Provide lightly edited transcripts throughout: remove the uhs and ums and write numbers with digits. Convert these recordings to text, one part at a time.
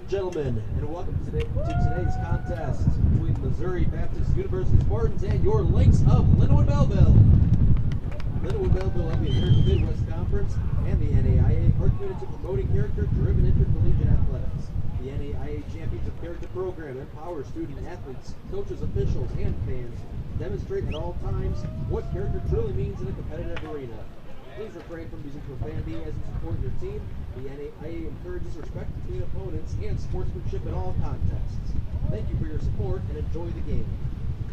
Gentlemen, and welcome to today's contest between Missouri Baptist University Spartans and your Lynx of Lindenwood Belleville. Lindenwood Belleville of the American Midwest Conference and the NAIA are committed to promoting character-driven intercollegiate athletics. The NAIA Championship Character Program empowers student athletes, coaches, officials, and fans to demonstrate at all times what character truly means in a competitive arena. Please refrain from using profanity as you support your team. The NAIA encourages respect between opponents and sportsmanship in all contests. Thank you for your support and enjoy the game.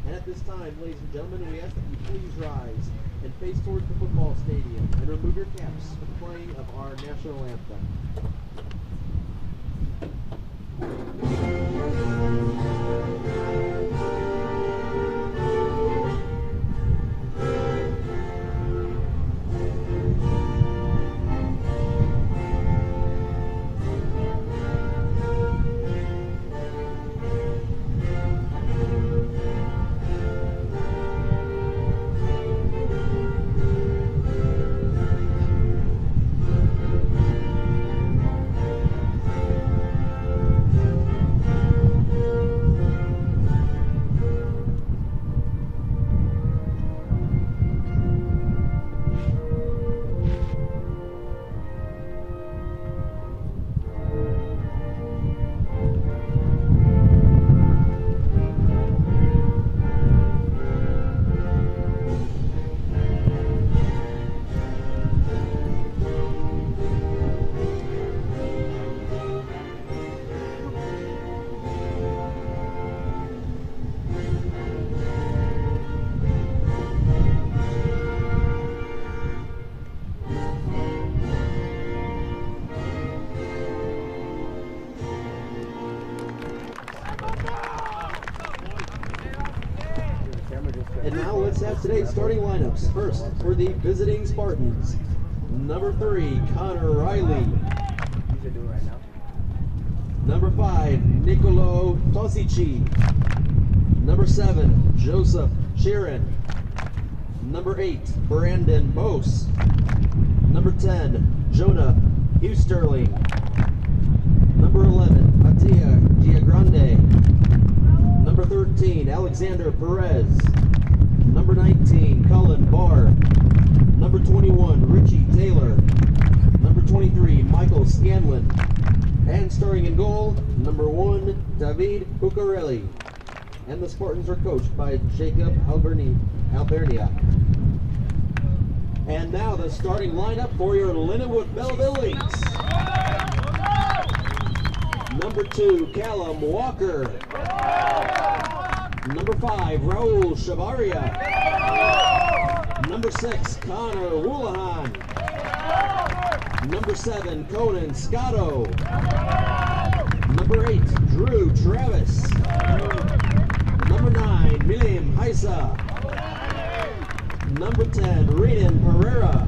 And at this time, ladies and gentlemen, we ask that you please rise and face towards the football stadium and remove your caps for the playing of our national anthem. And now let's have today's starting lineups. First, for the visiting Spartans, number 3, Connor Riley. Number 5, Nicolo Tosici. Number 7, Joseph Sheeran. Number 8, Brandon Bose. Number 10, Jonah Husterling. Number 11, Mattia Giagrande. Number 13, Alexander Perez. Number 19, Cullen Barr. Number 21, Richie Taylor. Number 23, Michael Scanlon. And starting in goal, number 1, David Bucarelli. And the Spartans are coached by Jacob Albernia. And now the starting lineup for your Lindenwood Belleville Lynx. Number 2, Callum Walker. Number 5, Raul Chavaria. Number 6, Connor Woolahan. Number 7, Conan Scotto. Number 8, Drew Travis. Number 9, Milim Haisa. Number 10, Renan Pereira.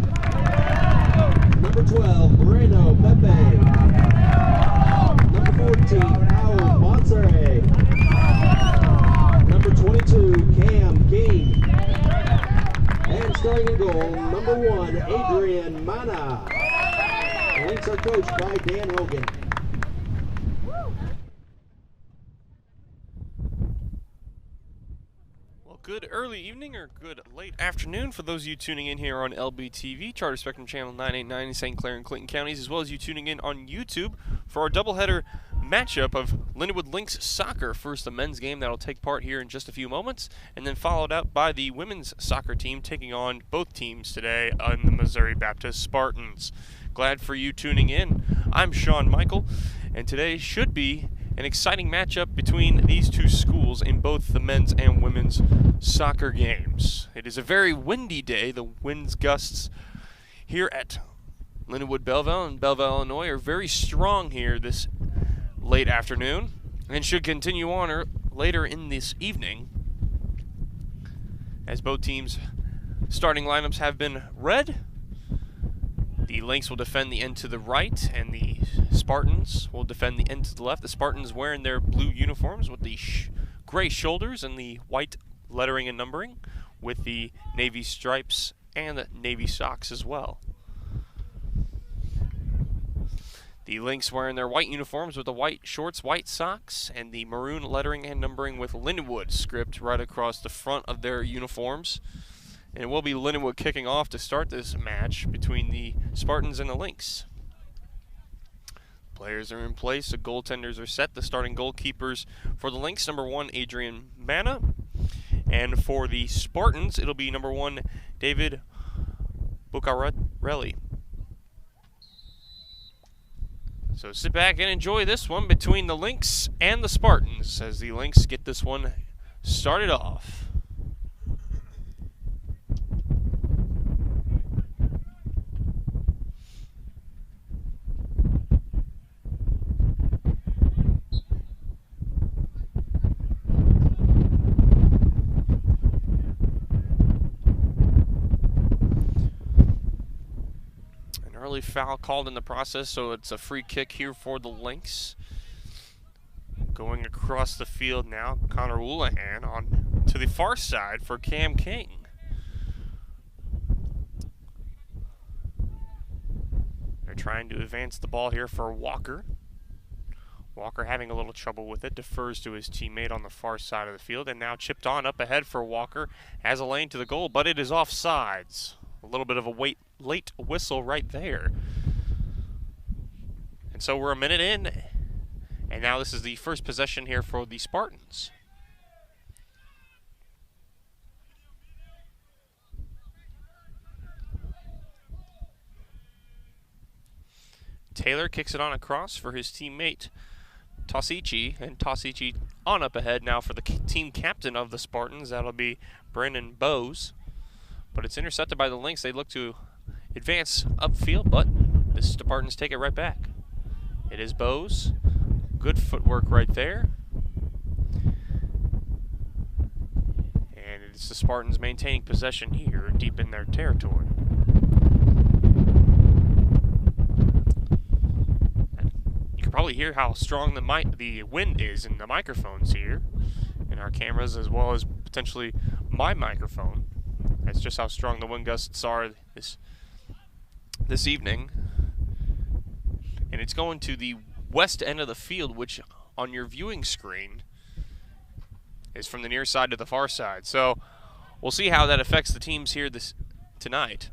Number 12, Moreno Pepe. Number 14, Raul Monterrey. Number 22, Cam King. And starting in goal, number 1, Adrian Mana. The Lynx are coached by Dan Hogan. Well, good early evening or good late afternoon for those of you tuning in here on LBTV, Charter Spectrum Channel 989 in St. Clair and Clinton counties, as well as you tuning in on YouTube for our doubleheader matchup of Lindenwood Lynx soccer. First, the men's game that'll take part here in just a few moments, and then followed up by the women's soccer team taking on both teams today on the Missouri Baptist Spartans. Glad for you tuning in. I'm Sean Michael, And today should be an exciting matchup between these two schools in both the men's and women's soccer games. It is a very windy day. The winds gusts here at Lindenwood, Belleville, and Belleville, Illinois are very strong here this late afternoon and should continue on later in this evening, as both teams' starting lineups have been read. The Lynx will defend the end to the right, and the Spartans will defend the end to the left. The Spartans wearing their blue uniforms with the gray shoulders and the white lettering and numbering, with the navy stripes and the navy socks as well. The Lynx wearing their white uniforms with the white shorts, white socks, and the maroon lettering and numbering with Lindenwood script right across the front of their uniforms. And it will be Lindenwood kicking off to start this match between the Spartans and the Lynx. Players are in place, the goaltenders are set. The starting goalkeepers for the Lynx, number 1, Adrian Manna. And for the Spartans, it'll be number 1, David Bucarelli. So sit back and enjoy this one between the Lynx and the Spartans as the Lynx get this one started off. Early foul called in the process, so it's a free kick here for the Lynx. Going across the field now, Connor Woolahan on to the far side for Cam King. They're trying to advance the ball here for Walker. Walker having a little trouble with it, defers to his teammate on the far side of the field, and now chipped on up ahead for Walker. Has a lane to the goal, but it is offsides. A little bit of a late whistle right there. And so we're a minute in, and now this is the first possession here for the Spartans. Taylor kicks it on across for his teammate Tosici, and Tosici on up ahead now for the team captain of the Spartans. That'll be Brandon Bowes. But it's intercepted by the Lynx. They look to advance upfield, but the Spartans take it right back. It is Bowes. Good footwork right there. And it's the Spartans maintaining possession here deep in their territory. You can probably hear how strong the wind is in the microphones here, in our cameras, as well as potentially my microphone. That's just how strong the wind gusts are this evening. And it's going to the west end of the field, which on your viewing screen is from the near side to the far side. So we'll see how that affects the teams here tonight.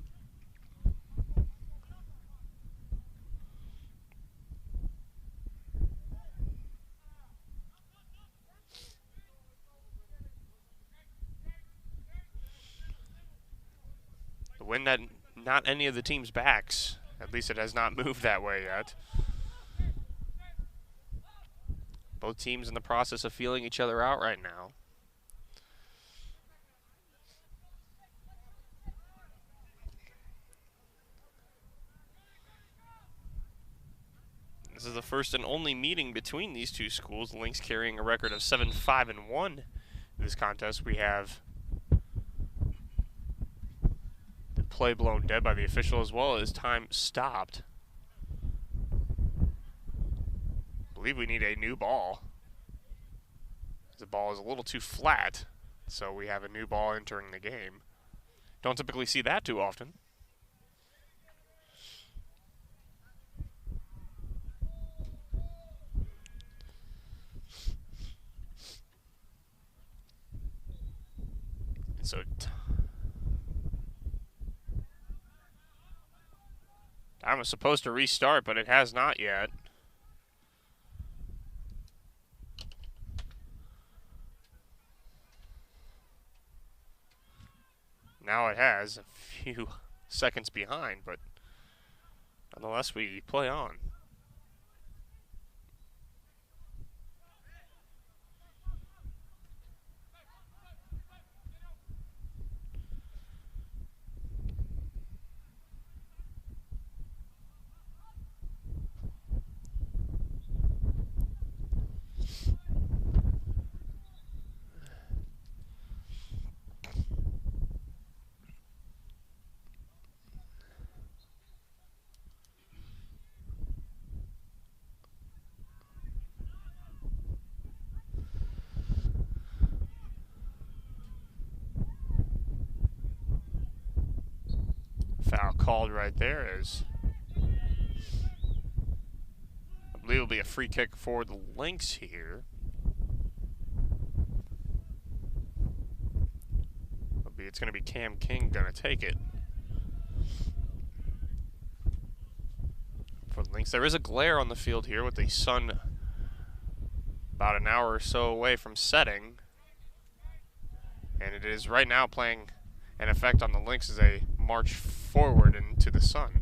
The wind at not any of the teams' backs. At least it has not moved that way yet. Both teams in the process of feeling each other out right now. This is the first and only meeting between these two schools. The Lynx carrying a record of 7-5-1 in this contest. We have the play blown dead by the official, as well as time stopped. I believe we need a new ball. The ball is a little too flat, so we have a new ball entering the game. Don't typically see that too often. So time was supposed to restart, but it has not yet. Now it has, a few seconds behind, but nonetheless we play on. Foul called right there as I believe it'll be a free kick for the Lynx here. It's going to be Cam King going to take it. For the Lynx, there is a glare on the field here with the sun about an hour or so away from setting. And it is right now playing an effect on the Lynx as they march forward into the sun.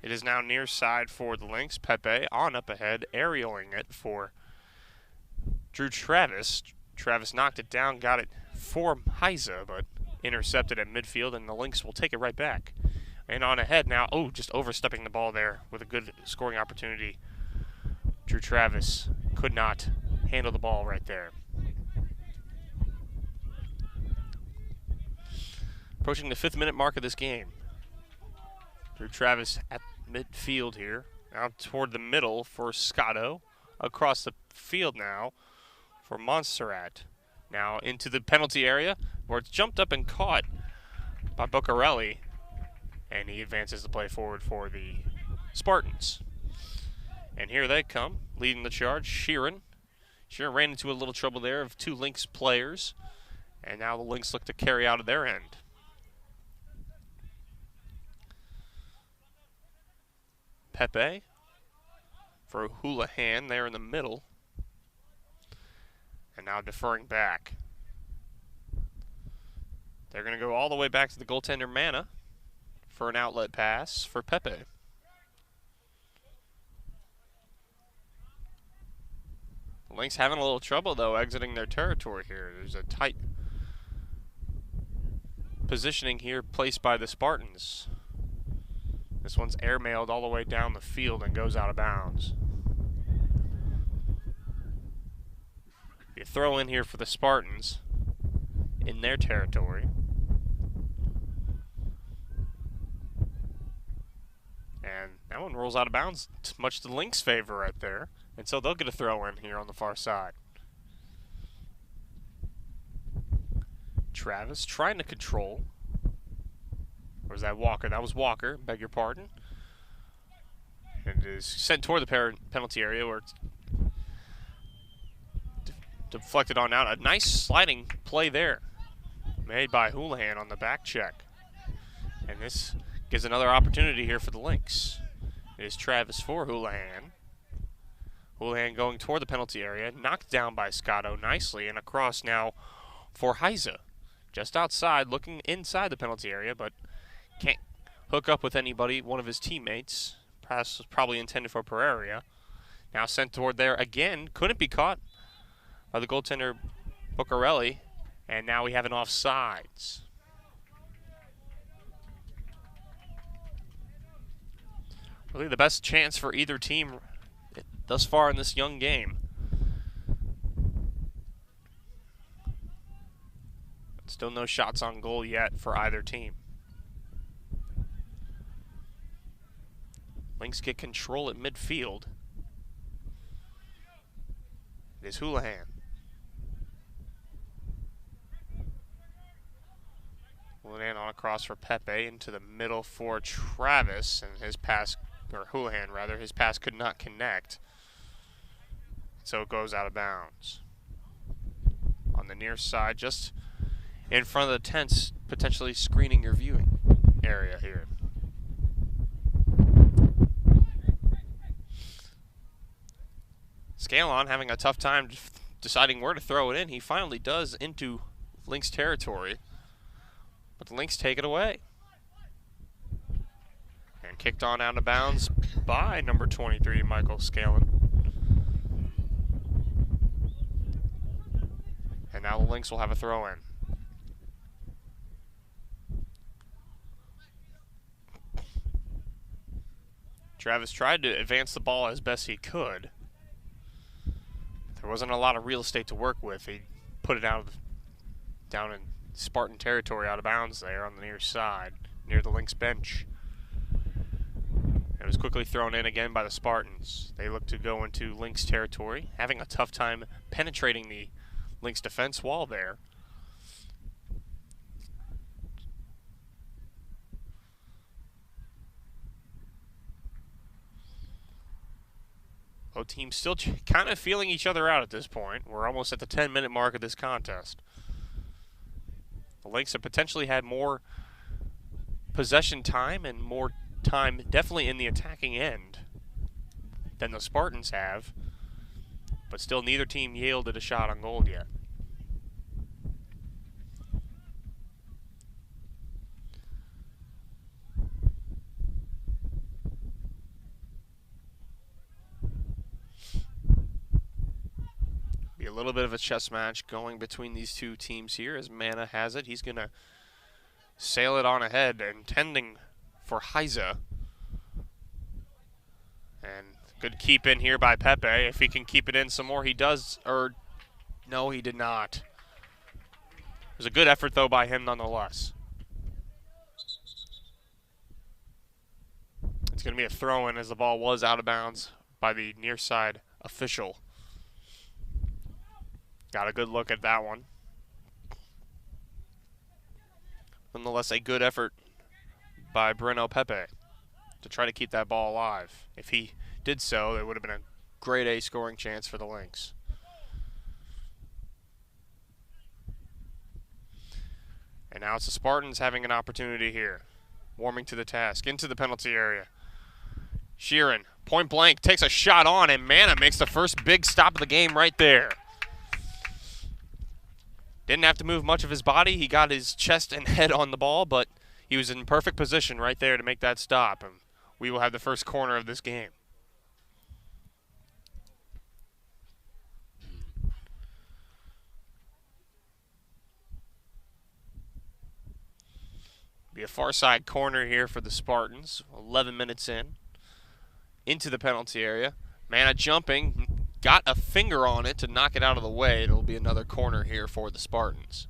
It is now near side for the Lynx. Pepe on up ahead, aerialing it for Drew Travis. Travis knocked it down, got it for Heiza, but intercepted at midfield, and the Lynx will take it right back. And on ahead now, just overstepping the ball there with a good scoring opportunity. Drew Travis could not handle the ball right there. Approaching the 5th minute mark of this game. Drew Travis at midfield here. Now toward the middle for Scotto. Across the field now for Montserrat. Now into the penalty area where it's jumped up and caught by Buccarelli. And he advances the play forward for the Spartans. And here they come, leading the charge, Sheeran. Sheeran ran into a little trouble there of 2 Lynx players. And now the Lynx look to carry out of their end. Pepe for Houlihan there in the middle. And now deferring back. They're going to go all the way back to the goaltender Mana for an outlet pass for Pepe. The Lynx having a little trouble, though, exiting their territory here. There's a tight positioning here placed by the Spartans. This one's airmailed all the way down the field and goes out of bounds. You throw in here for the Spartans in their territory. And that one rolls out of bounds, much to the Lynx' favor right there. And so they'll get a throw in here on the far side. Travis trying to control. Or was that Walker? That was Walker, beg your pardon. And it is sent toward the penalty area where it's deflected on out. A nice sliding play there made by Houlihan on the back check. And this gives another opportunity here for the Lynx. It is Travis for Houlihan. Houlihan going toward the penalty area, knocked down by Scotto nicely, and across now for Heiza. Just outside, looking inside the penalty area, but can't hook up with anybody, one of his teammates. Pass was probably intended for Pereira. Now sent toward there again. Couldn't be caught by the goaltender Buccarelli. And now we have an offsides. Really the best chance for either team thus far in this young game. But still no shots on goal yet for either team. Lynx get control at midfield. It is Houlihan. Houlihan on across for Pepe into the middle for Travis, and his pass, or Houlihan rather, his pass could not connect. So it goes out of bounds. On the near side, just in front of the tents, potentially screening your viewing area here. Scalon having a tough time deciding where to throw it in. He finally does into Lynx territory. But the Lynx take it away. And kicked on out of bounds by number 23, Michael Scalon. And now the Lynx will have a throw in. Travis tried to advance the ball as best he could. There wasn't a lot of real estate to work with. He put it down in Spartan territory out of bounds there on the near side, near the Lynx bench. It was quickly thrown in again by the Spartans. They look to go into Lynx territory, having a tough time penetrating the Lynx defense wall there. Both teams still kind of feeling each other out at this point. We're almost at the 10-minute mark of this contest. The Lynx have potentially had more possession time and more time definitely in the attacking end than the Spartans have, but still neither team yielded a shot on goal yet. Be a little bit of a chess match going between these two teams here as Mana has it. He's going to sail it on ahead, intending for Heiza. And good keep in here by Pepe. If he can keep it in some more, he does. Or, no, he did not. It was a good effort, though, by him nonetheless. It's going to be a throw-in as the ball was out of bounds by the near side official. Got a good look at that one. Nonetheless, a good effort by Breno Pepe to try to keep that ball alive. If he did so, it would have been a grade A scoring chance for the Lynx. And now it's the Spartans having an opportunity here. Warming to the task, into the penalty area. Sheeran, point blank, takes a shot on, and Mana makes the first big stop of the game right there. Didn't have to move much of his body. He got his chest and head on the ball, but he was in perfect position right there to make that stop. And we will have the first corner of this game. Be a far side corner here for the Spartans. 11 minutes in. Into the penalty area. Mana jumping. Got a finger on it to knock it out of the way. It'll be another corner here for the Spartans.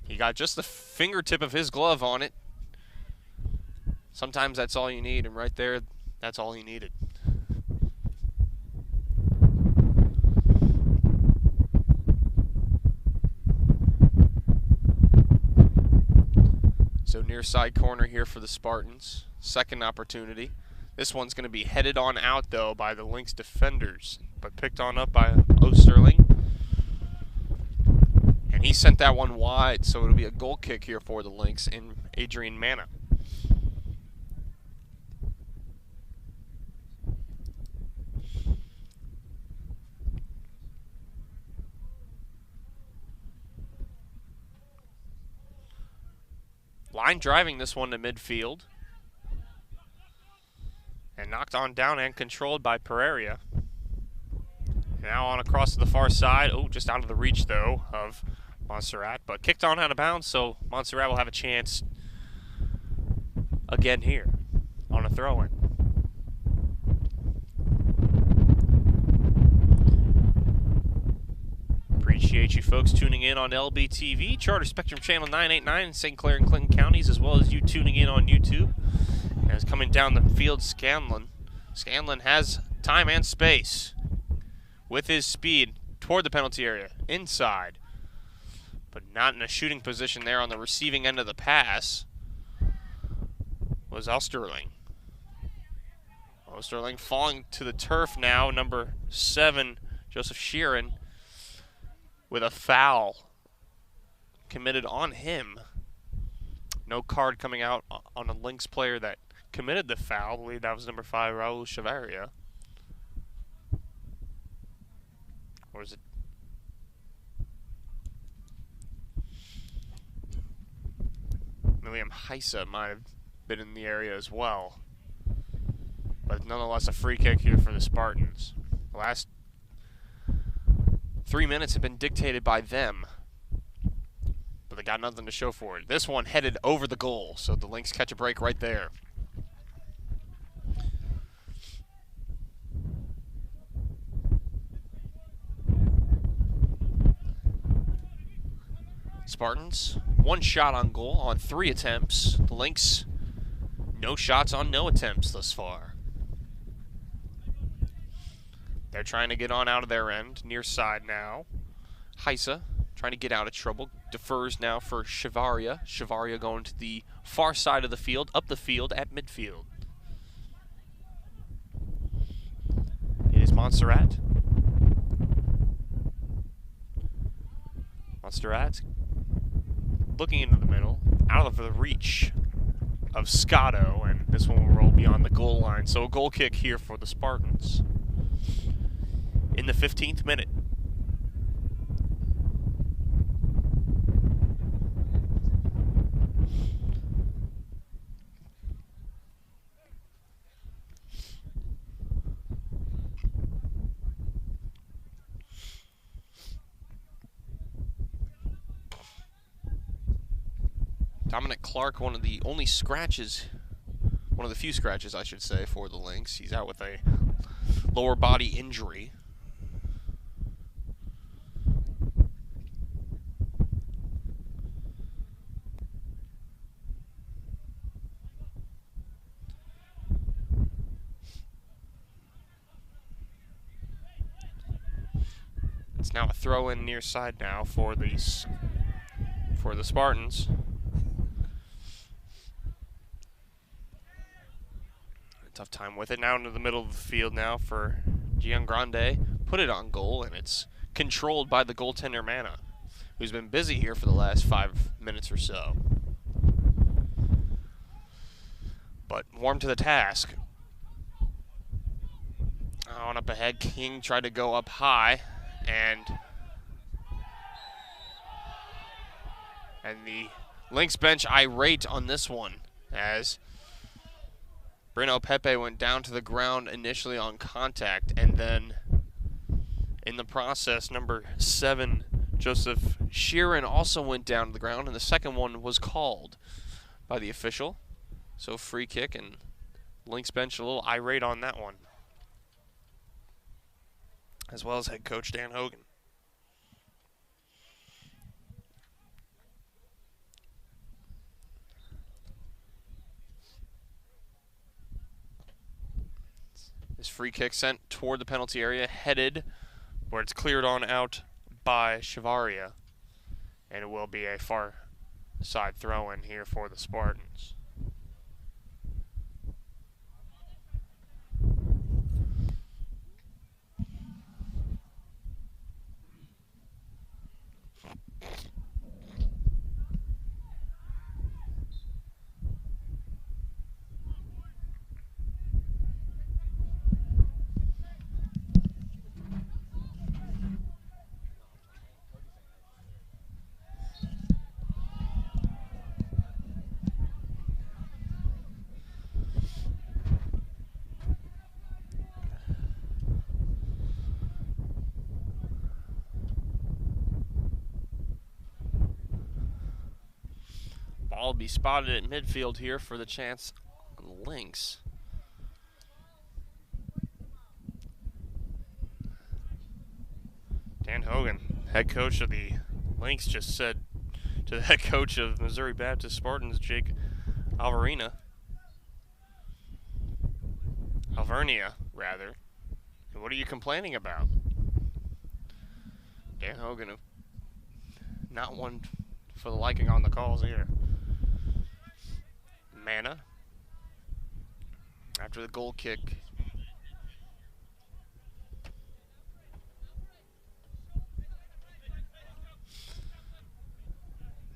He got just the fingertip of his glove on it. Sometimes that's all you need, and right there, that's all he needed. So near side corner here for the Spartans. Second opportunity. This one's going to be headed on out, though, by the Lynx defenders, but picked on up by Osterling. And he sent that one wide, so it'll be a goal kick here for the Lynx in Adrian Mana. Line driving this one to midfield. And knocked on down and controlled by Pereira. Now on across to the far side. Oh, just out of the reach, though, of Montserrat. But kicked on out of bounds, so Montserrat will have a chance again here on a throw-in. Appreciate you folks tuning in on LBTV, Charter Spectrum Channel 989 in St. Clair and Clinton counties, as well as you tuning in on YouTube. As coming down the field, Scanlon. Scanlon has time and space with his speed toward the penalty area, inside. But not in a shooting position there on the receiving end of the pass was Osterling. Osterling falling to the turf now, number 7, Joseph Sheeran, with a foul committed on him. No card coming out on a Lynx player that committed the foul. I believe that was number 5, Raul Chavaria. Or is it? William Heisa might have been in the area as well. But nonetheless, a free kick here for the Spartans. The last 3 minutes have been dictated by them. But they got nothing to show for it. This one headed over the goal, so the Lynx catch a break right there. Spartans, 1 shot on goal on 3 attempts. The Lynx, no shots on no attempts thus far. They're trying to get on out of their end, near side now. Heisa trying to get out of trouble. Defers now for Shivaria. Shivaria going to the far side of the field, up the field at midfield. It is Montserrat. Montserrat looking into the middle, out of the reach of Scotto, and this one will roll beyond the goal line. So a goal kick here for the Spartans. In the 15th minute. Dominic Clark, one of the few scratches, I should say, for the Lynx. He's out with a lower body injury. It's now a throw-in near side now for the Spartans. Tough time with it. Now into the middle of the field now for Giangrande. Put it on goal, and it's controlled by the goaltender Mana, who's been busy here for the last 5 minutes or so. But warm to the task. On up ahead, King tried to go up high, and the Lynx bench irate on this one, as Bruno Pepe went down to the ground initially on contact, and then in the process, number 7, Joseph Sheeran, also went down to the ground, and the second one was called by the official. So free kick, and Lynx bench a little irate on that one, as well as head coach Dan Hogan. This free kick sent toward the penalty area, headed where it's cleared on out by Shivaria. And it will be a far side throw-in here for the Spartans. Ball will be spotted at midfield here for the chance on the Lynx. Dan Hogan, head coach of the Lynx, just said to the head coach of Missouri Baptist Spartans, Jake Alvernia, rather, what are you complaining about? Dan Hogan, not one for the liking on the calls here. Mana, after the goal kick.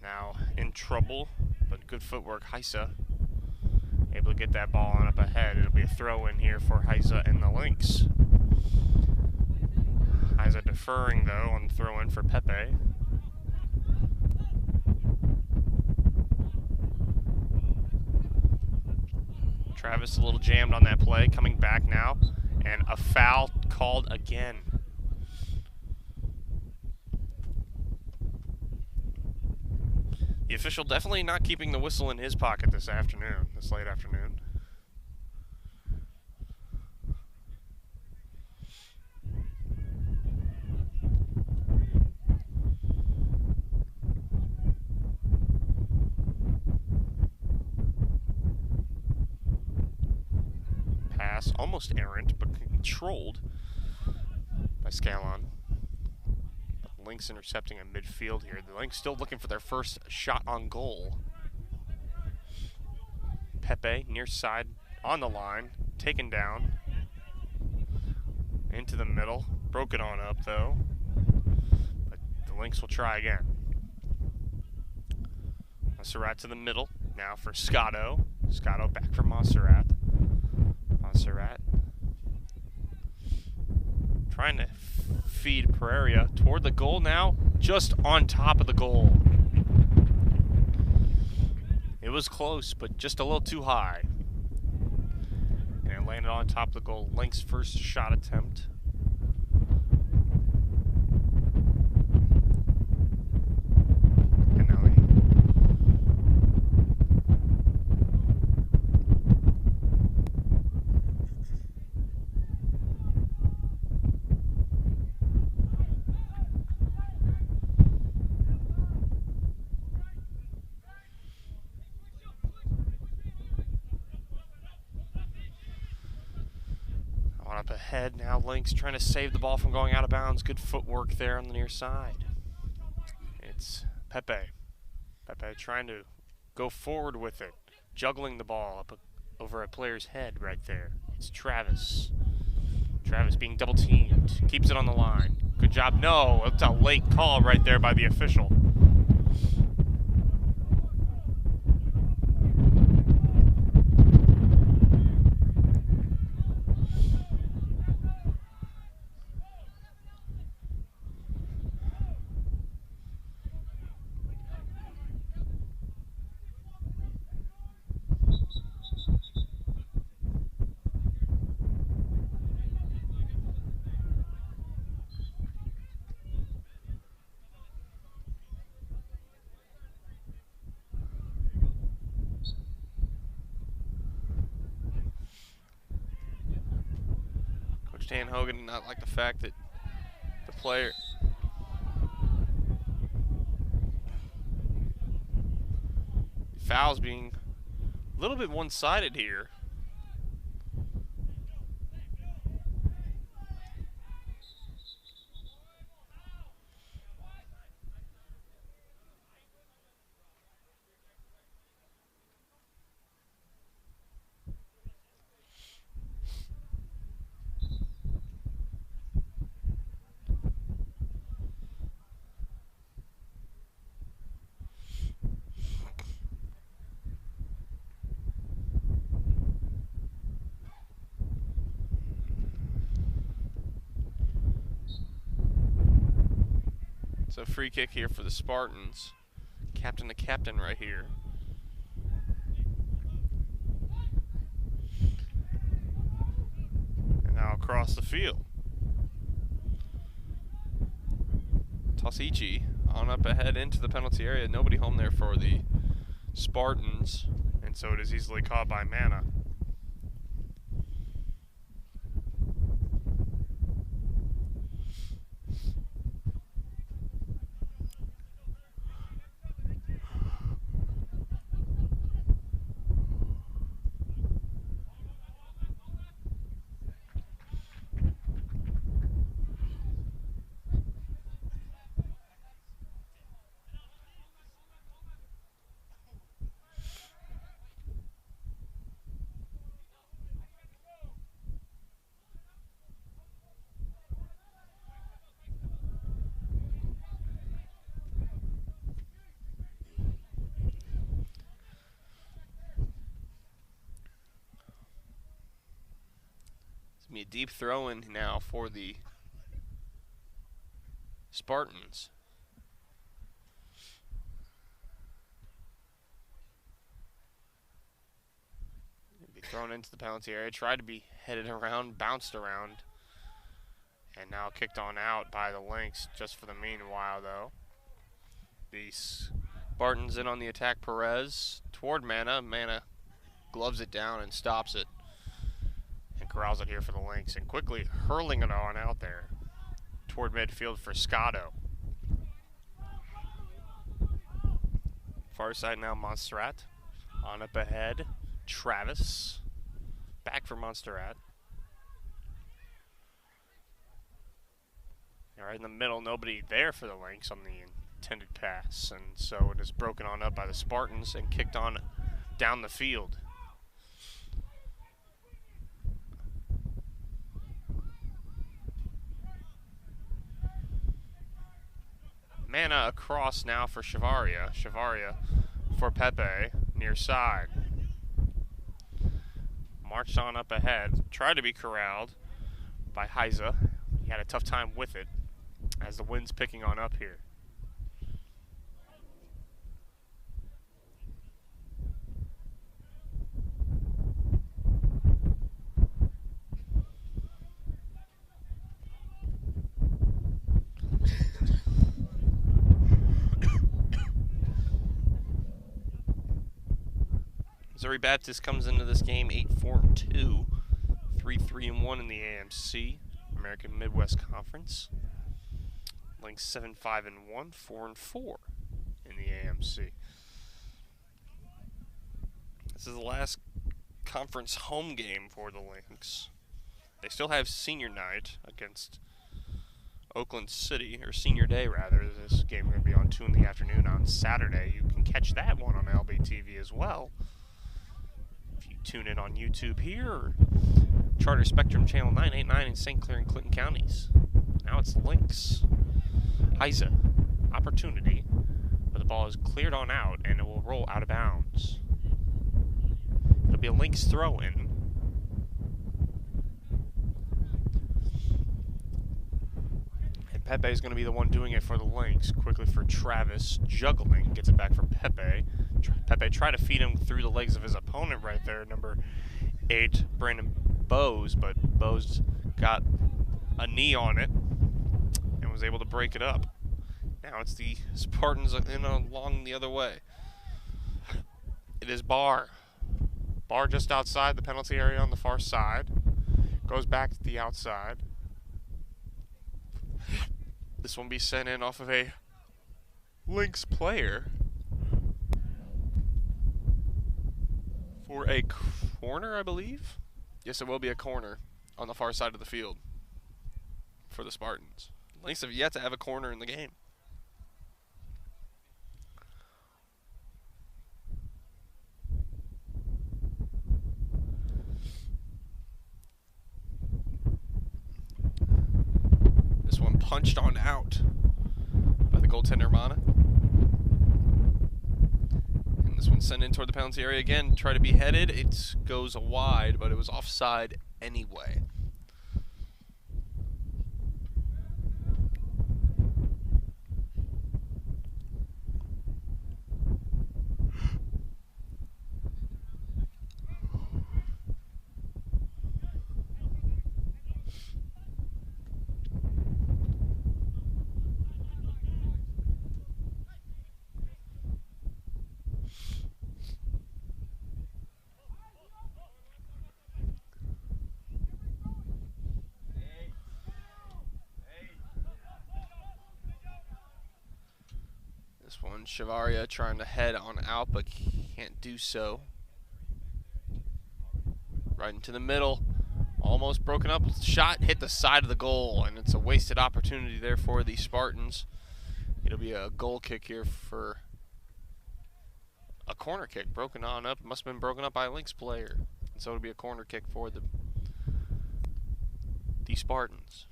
Now in trouble, but good footwork. Heisa able to get that ball on up ahead. It'll be a throw in here for Heisa and the Lynx. Heisa deferring though on the throw in for Pepe. Travis a little jammed on that play, coming back now, and a foul called again. The official definitely not keeping the whistle in his pocket this late afternoon. pass, almost errant, but controlled by Scalon. Lynx intercepting in midfield here. The Lynx still looking for their first shot on goal. Pepe, near side, on the line, taken down. Into the middle, broken on up though. But the Lynx will try again. Monserrat to the middle, now for Scotto. Scotto back for Monserrat. Monserrat trying to feed Pereira toward the goal now, just on top of the goal. It was close, but just a little too high. And it landed on top of the goal. Lynx first shot attempt. And now up ahead now. Lynx trying to save the ball from going out of bounds. Good footwork there on the near side. It's Pepe. Pepe trying to go forward with it, juggling the ball up over a player's head right there. It's Travis. Travis being double teamed. Keeps it on the line. Good job. No, it's a late call right there by the official. Dan Hogan did not like the fact that the player fouls being a little bit one-sided here. So free kick here for the Spartans. Captain to captain right here. And now across the field. Tosici on up ahead into the penalty area. Nobody home there for the Spartans. And so it is easily caught by Mana. A deep throw in now for the Spartans. Be thrown into the penalty area, tried to be headed around, bounced around, and now kicked on out by the Lynx just for the meanwhile though. The Spartans in on the attack. Perez toward Mana. Mana gloves it down and stops it. Corrals it here for the Lynx and quickly hurling it on out there toward midfield for Scotto. Far side now Monserrat on up ahead. Travis back for Monserrat. Right in the middle, nobody there for the Lynx on the intended pass, and so it is broken on up by the Spartans and kicked on down the field. Mana across now for Shavaria. Shavaria for Pepe, near side. Marched on up ahead, tried to be corralled by Heiza. He had a tough time with it as the wind's picking on up here. Missouri Baptist comes into this game 8-4-2, 3-3-1 in the AMC, American Midwest Conference. Lynx 7-5-1, 4-4 in the AMC. This is the last conference home game for the Lynx. They still have senior night against Oakland City, or senior day rather. This game is going to be on 2 in the afternoon on Saturday. You can catch that one on LBTV as well. If you tune in on YouTube here, or Charter Spectrum Channel 989 in St. Clair and Clinton counties. Now it's the Lynx. Heiza, opportunity, but the ball is cleared on out and it will roll out of bounds. It'll be a Lynx throw-in. And Pepe is going to be the one doing it for the Lynx. Quickly for Travis, juggling, gets it back for Pepe. Pepe tried to feed him through the legs of his opponent right there, number 8, Brandon Bowes, but Bowes got a knee on it and was able to break it up. Now it's the Spartans in along the other way. It is Barr. Barr just outside the penalty area on the far side. Goes back to the outside. This one be sent in off of a Lynx player for a corner, I believe. Yes, it will be a corner on the far side of the field for the Spartans. Lynx have yet to have a corner in the game. This one punched on out by the goaltender Mana. And this one sent in toward the penalty area again. Try to be headed. It goes wide, but it was offside anyway. This one, Shavaria trying to head on out, but can't do so. Right into the middle. Almost broken up. Shot hit the side of the goal, and it's a wasted opportunity there for the Spartans. It'll be a goal kick here for a corner kick. Broken on up. Must have been broken up by a Lynx player. And so it'll be a corner kick for the Spartans.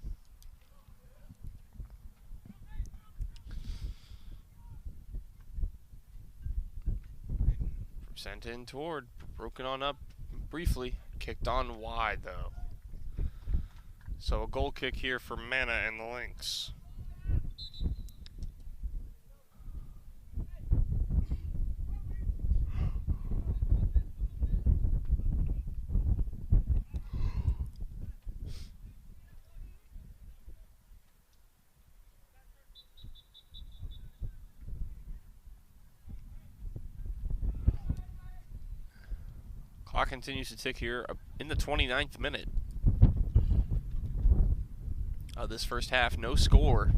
Sent in toward, broken on up briefly, kicked on wide though. So a goal kick here for Mana and the Lynx. Clock continues to tick here in the 29th minute of this first half. No score.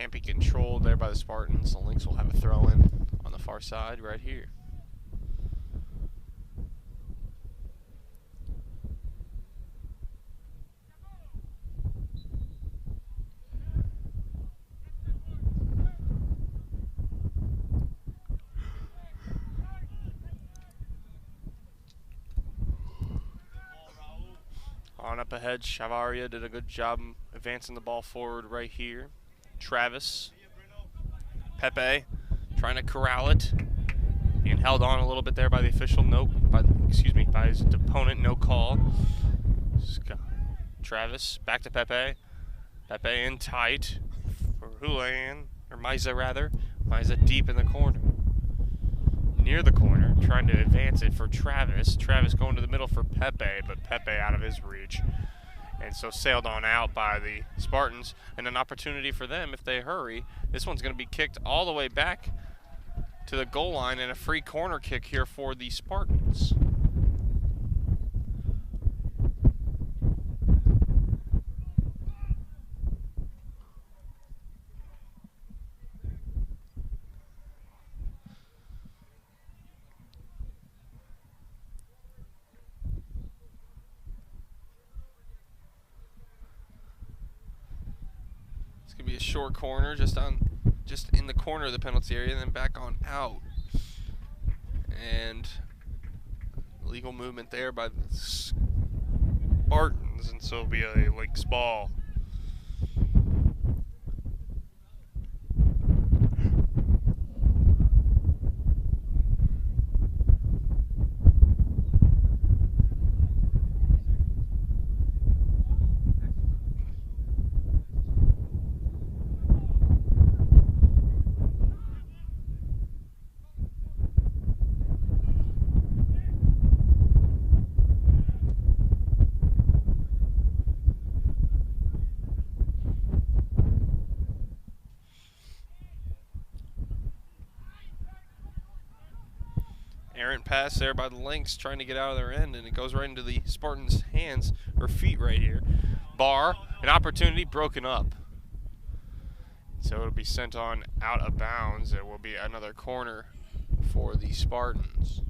Can't be controlled there by the Spartans. The Lynx will have a throw in on the far side right here. On up ahead, Chavaria did a good job advancing the ball forward right here. Travis, Pepe, trying to corral it, being held on a little bit there by the official. Nope, by his opponent. No call. Travis back to Pepe. Pepe in tight for Houlihan, or Miza rather. Miza deep in the corner. Near the corner, trying to advance it for Travis. Travis going to the middle for Pepe, but Pepe out of his reach. And so sailed on out by the Spartans, and an opportunity for them if they hurry. This one's going to be kicked all the way back to the goal line, and a free corner kick here for the Spartans. It's gonna be a short corner, just in the corner of the penalty area, and then back on out. And legal movement there by the Spartans, and so it'll be a Lynx ball. Errant pass there by the Lynx, trying to get out of their end, and it goes right into the Spartans' hands, or feet right here. Bar, an opportunity broken up. So it'll be sent on out of bounds. It will be another corner for the Spartans.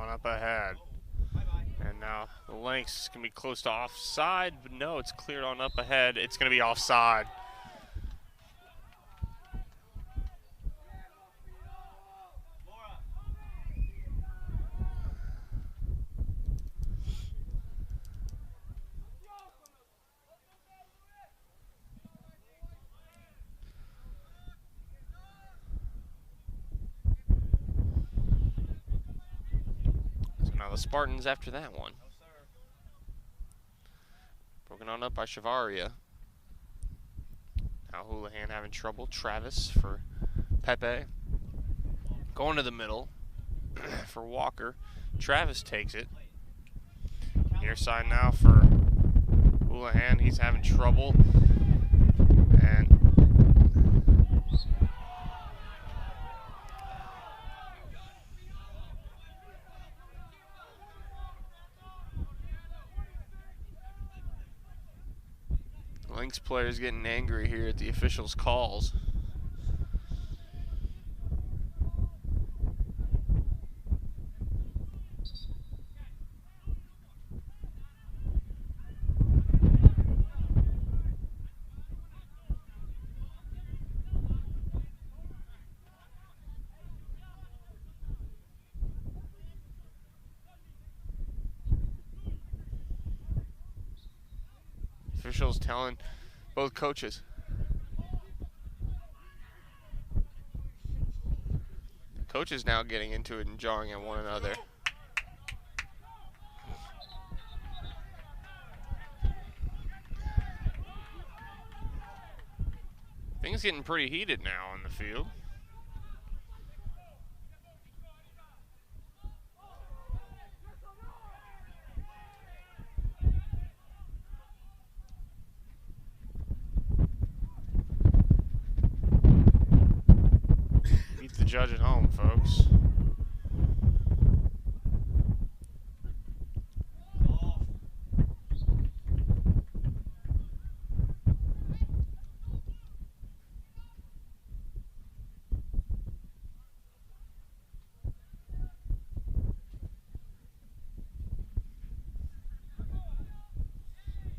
Up ahead. And now the Lynx can be close to offside, but no, it's cleared on up ahead. It's going to be offside. The Spartans after that one. Broken on up by Chavaria. Now Houlihan having trouble. Travis for Pepe. Going to the middle for Walker. Travis takes it. Near side now for Houlihan. He's having trouble. And Lynx players getting angry here at the officials' calls. Officials telling both coaches. Coaches now getting into it and jawing at one another. Things getting pretty heated now on the field. Beat the judge at home, folks.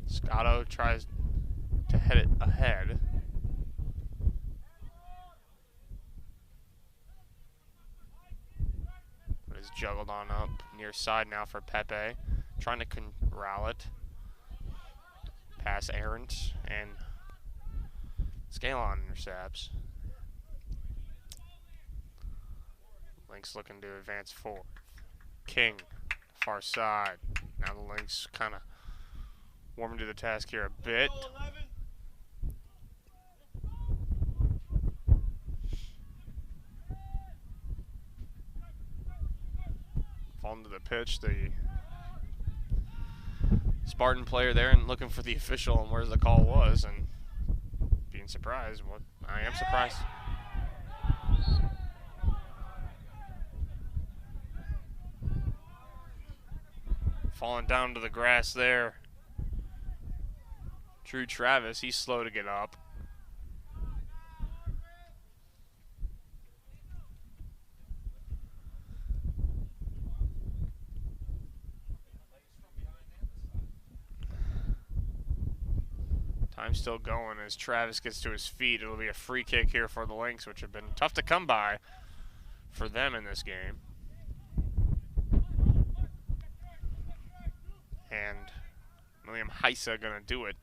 Scotto tries to head it ahead. But is juggled on up near side now for Pepe. Trying to corral it. Pass errant, and Scalon intercepts. Lynx looking to advance forward. King, far side. Now the Lynx kind of warming to the task here a bit. Falling to the pitch, the Spartan player there and looking for the official and where the call was and being surprised. What I am surprised. Falling down to the grass there. Drew Travis, he's slow to get up. Time's still going as Travis gets to his feet. It'll be a free kick here for the Lynx, which have been tough to come by for them in this game. And William Heisa gonna do it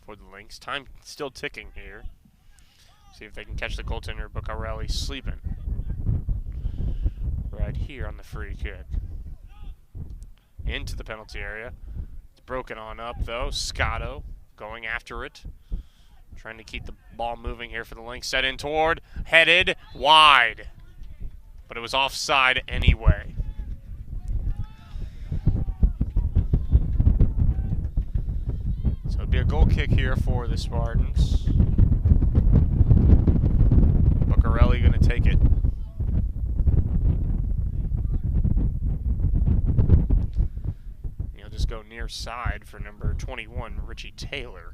for the Lynx. Time still ticking here. See if they can catch the goaltender, Buccarelli, sleeping right here on the free kick. Into the penalty area. It's broken on up though. Scotto going after it. Trying to keep the ball moving here for the Lynx. Set in toward, headed wide. But it was offside anyway. So it'll be a goal kick here for the Spartans. Buccarelli going to take it. He'll just go near side for number 21, Richie Taylor.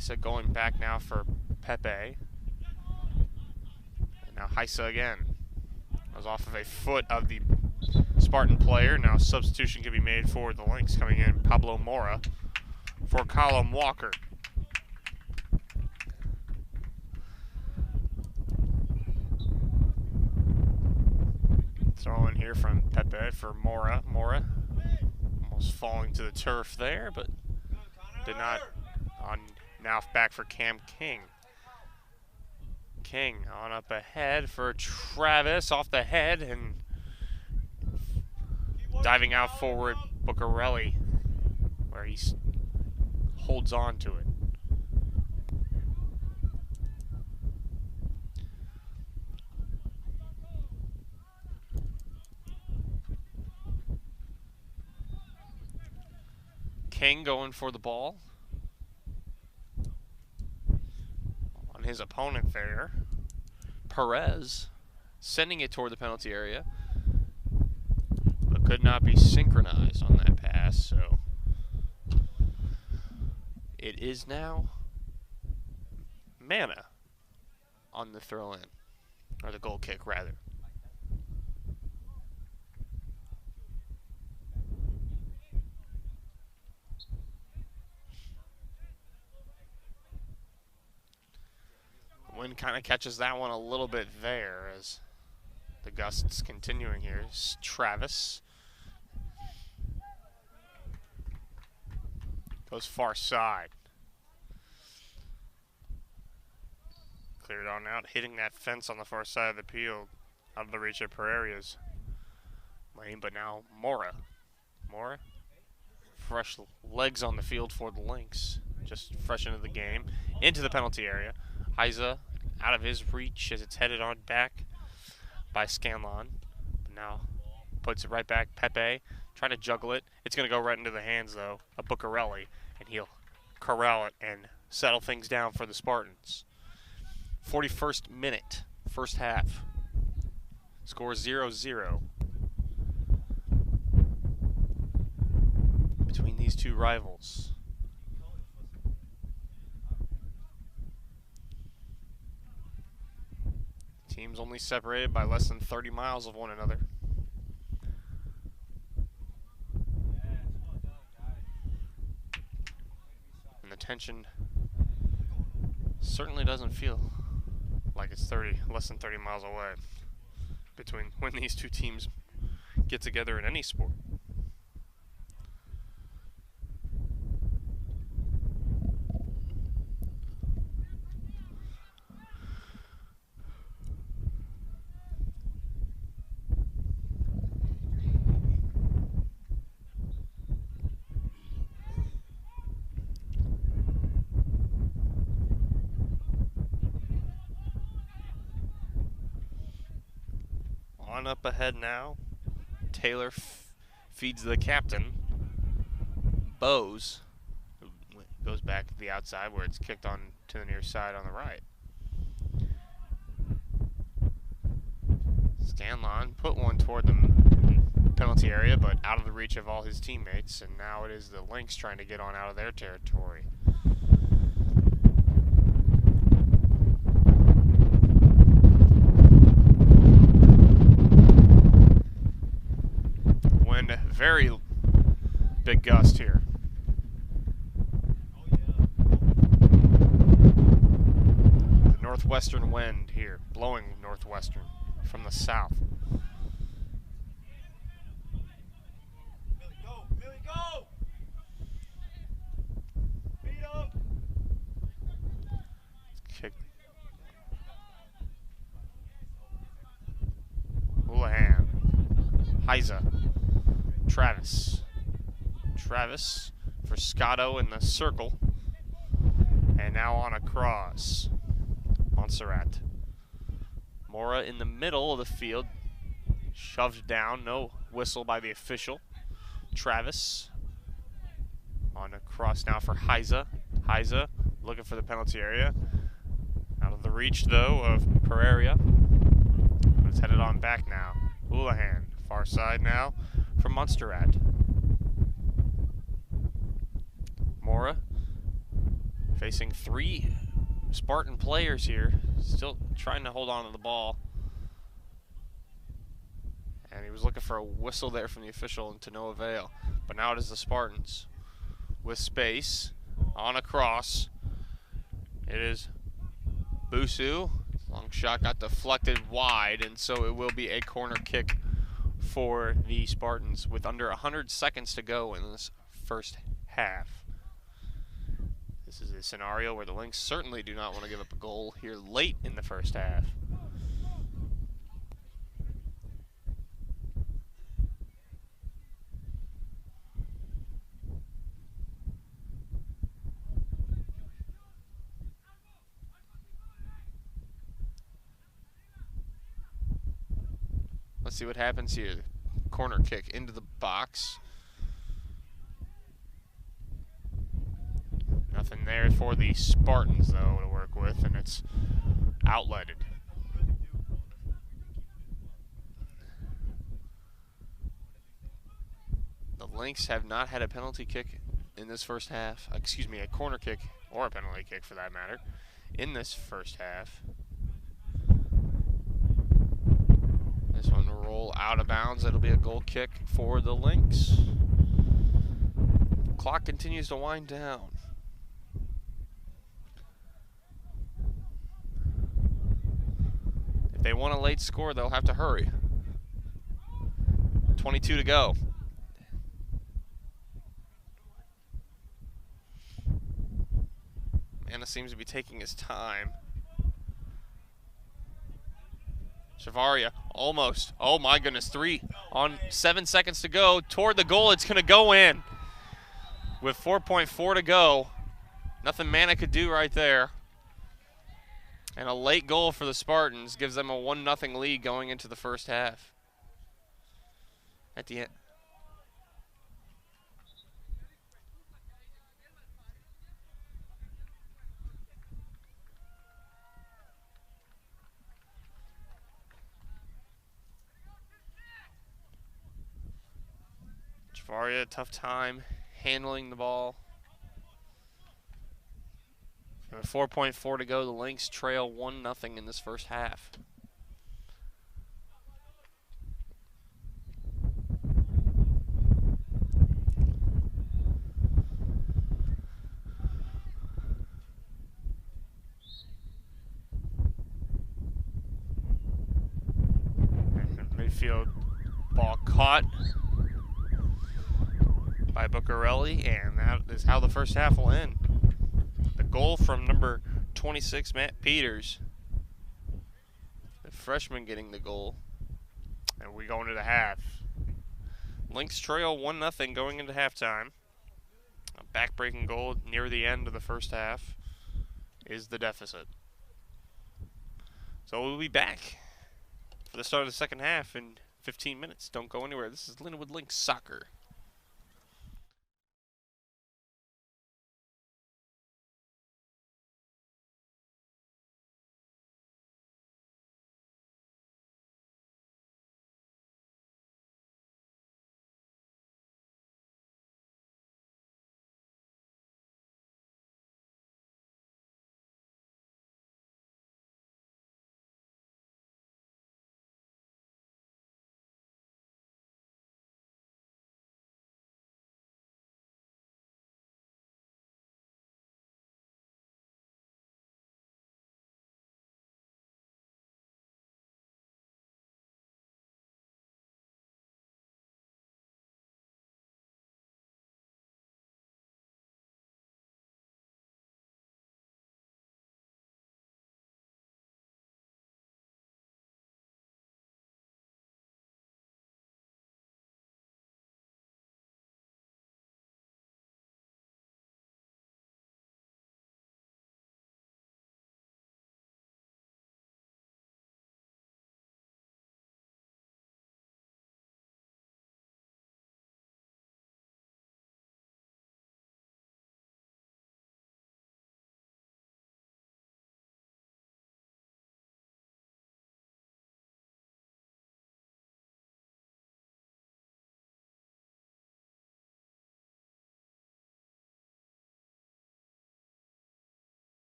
Heisa going back now for Pepe. And now Heisa again. That was off of a foot of the Spartan player. Now substitution can be made for the Lynx coming in. Pablo Mora for Colin Walker. Throw in here from Pepe for Mora. Mora almost falling to the turf there, but did not. On now back for Cam King. King on up ahead for Travis, off the head and diving out forward Buccarelli, where he holds on to it. King going for the ball on his opponent there. Perez sending it toward the penalty area, but could not be synchronized on that pass, so it is now Mana on the throw in, or the goal kick rather. Wind kind of catches that one a little bit there as the gusts continuing here. Travis goes far side. Cleared on out, hitting that fence on the far side of the field, out of the reach of Pereira's lane, but now Mora, fresh legs on the field for the Lynx, just fresh into the game, into the penalty area. Heiza out of his reach as it's headed on back by Scanlon, but now puts it right back. Pepe trying to juggle it. It's going to go right into the hands, though, of Buccarelli, and he'll corral it and settle things down for the Spartans. 41st minute, first half. Score 0-0 between these two rivals. Teams only separated by less than 30 miles of one another. And the tension certainly doesn't feel like it's less than 30 miles away between when these two teams get together in any sport. On up ahead now. Taylor feeds the captain. Bose goes back to the outside where it's kicked on to the near side on the right. Scanlon put one toward the penalty area, but out of the reach of all his teammates, and now it is the Lynx trying to get on out of their territory. Very big gust here. The northwestern wind here, blowing northwestern from the south. Billy, go! Beat him! Kick. Houlihan. Heiza. Travis for Scotto in the circle. And now on a cross. Montserrat. Mora in the middle of the field. Shoved down. No whistle by the official. Travis on a cross now for Heiza. Heiza looking for the penalty area. Out of the reach, though, of Pereira. It's headed on back now. Houlihan. Far side now for Montserrat. Mora facing three Spartan players here, still trying to hold on to the ball. And he was looking for a whistle there from the official and to no avail. But now it is the Spartans with space on a cross. It is Busu. Long shot got deflected wide, and so it will be a corner kick for the Spartans with under 100 seconds to go in this first half. This is a scenario where the Lynx certainly do not want to give up a goal here late in the first half. Let's see what happens here. Corner kick into the box. Nothing there for the Spartans, though, to work with, and it's outletted. The Lynx have not had a penalty kick in this first half. Excuse me, a corner kick, or a penalty kick for that matter, in this first half. This one will roll out of bounds. It'll be a goal kick for the Lynx. Clock continues to wind down. they want a late score, they'll have to hurry. 22 to go. Anna seems to be taking his time. Shavaria, almost. Oh my goodness, 3 on 7 seconds to go. Toward the goal, it's gonna go in. With 4.4 to go. Nothing Mana could do right there. And a late goal for the Spartans gives them a 1-0 lead going into the first half. At the end. Javaria, tough time handling the ball. And with 4.4 to go, the Lynx trail 1-0 in this first half. Midfield ball caught by Buccarelli, and that is how the first half will end. The goal from number 26, Matt Peters. The freshman getting the goal. And we go into the half. Lynx trail 1-0 going into halftime. A back-breaking goal near the end of the first half is the deficit. So we'll be back for the start of the second half in 15 minutes. Don't go anywhere. This is Lindenwood Lynx Soccer.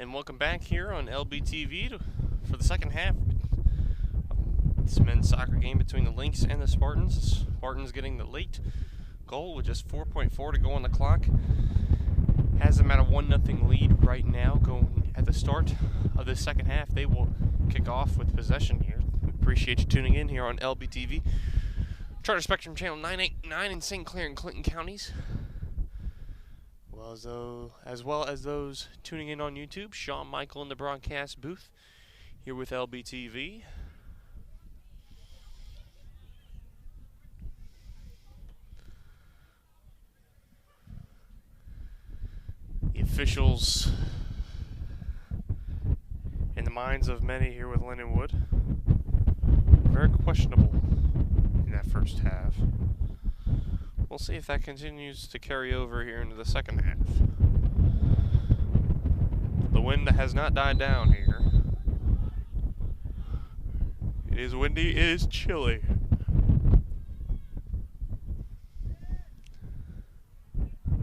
And welcome back here on LBTV for the second half of this men's soccer game between the Lynx and the Spartans. The Spartans getting the late goal with just 4.4 to go on the clock. Has them at a 1-0 lead right now going at the start of the second half. They will kick off with possession here. We appreciate you tuning in here on LBTV. Charter Spectrum Channel 989 in St. Clair and Clinton counties. As well as those tuning in on YouTube. Sean Michael in the broadcast booth here with LBTV. The officials in the minds of many here with Lindenwood, very questionable in that first half. We'll see if that continues to carry over here into the second half. The wind has not died down here. It is windy, it is chilly.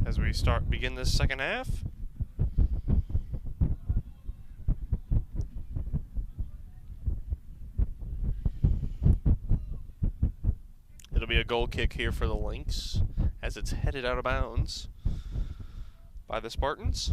As we begin this second half. It'll be a goal kick here for the Lynx as it's headed out of bounds by the Spartans.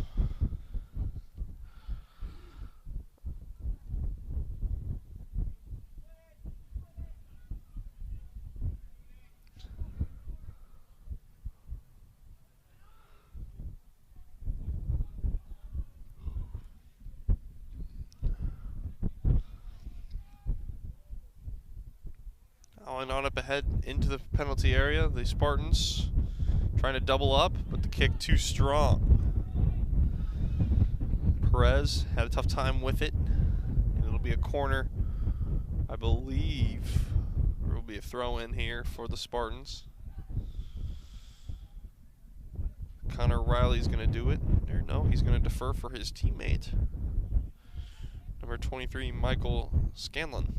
And on up ahead into the penalty area, the Spartans trying to double up, but the kick too strong. Perez had a tough time with it, and it'll be a corner, I believe. There will be a throw in here for the Spartans. Connor Riley's going to do it. Or no, he's going to defer for his teammate, number 23, Michael Scanlon.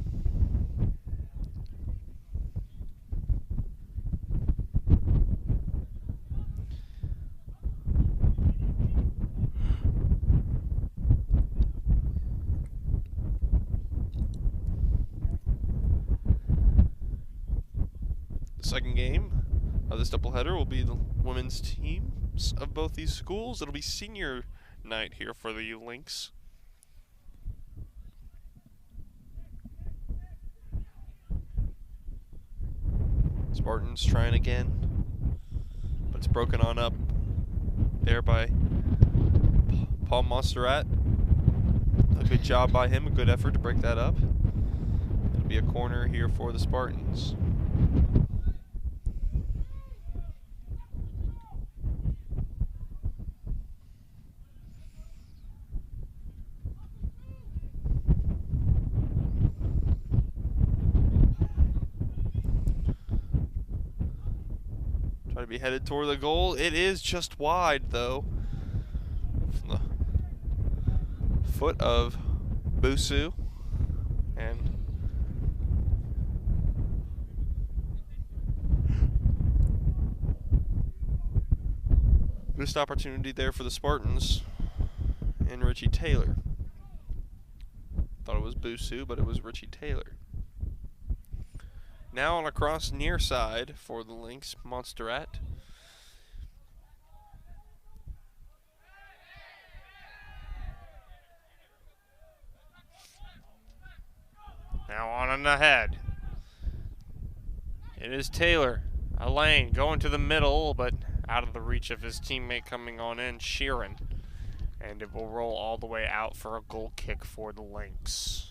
Second game of this doubleheader will be the women's teams of both these schools. It'll be senior night here for the Lynx. Spartans trying again, but it's broken on up there by Paul Monsterrat. A good job by him, a good effort to break that up. It'll be a corner here for the Spartans. Try to be headed toward the goal. It is just wide, though, from the foot of Busu. And missed opportunity there for the Spartans and Richie Taylor. Thought it was Busu, but it was Richie Taylor. Now on a cross near side for the Lynx, Monsterrat. Now on and ahead. It is Taylor. A lane going to the middle, but out of the reach of his teammate coming on in, Sheeran. And it will roll all the way out for a goal kick for the Lynx.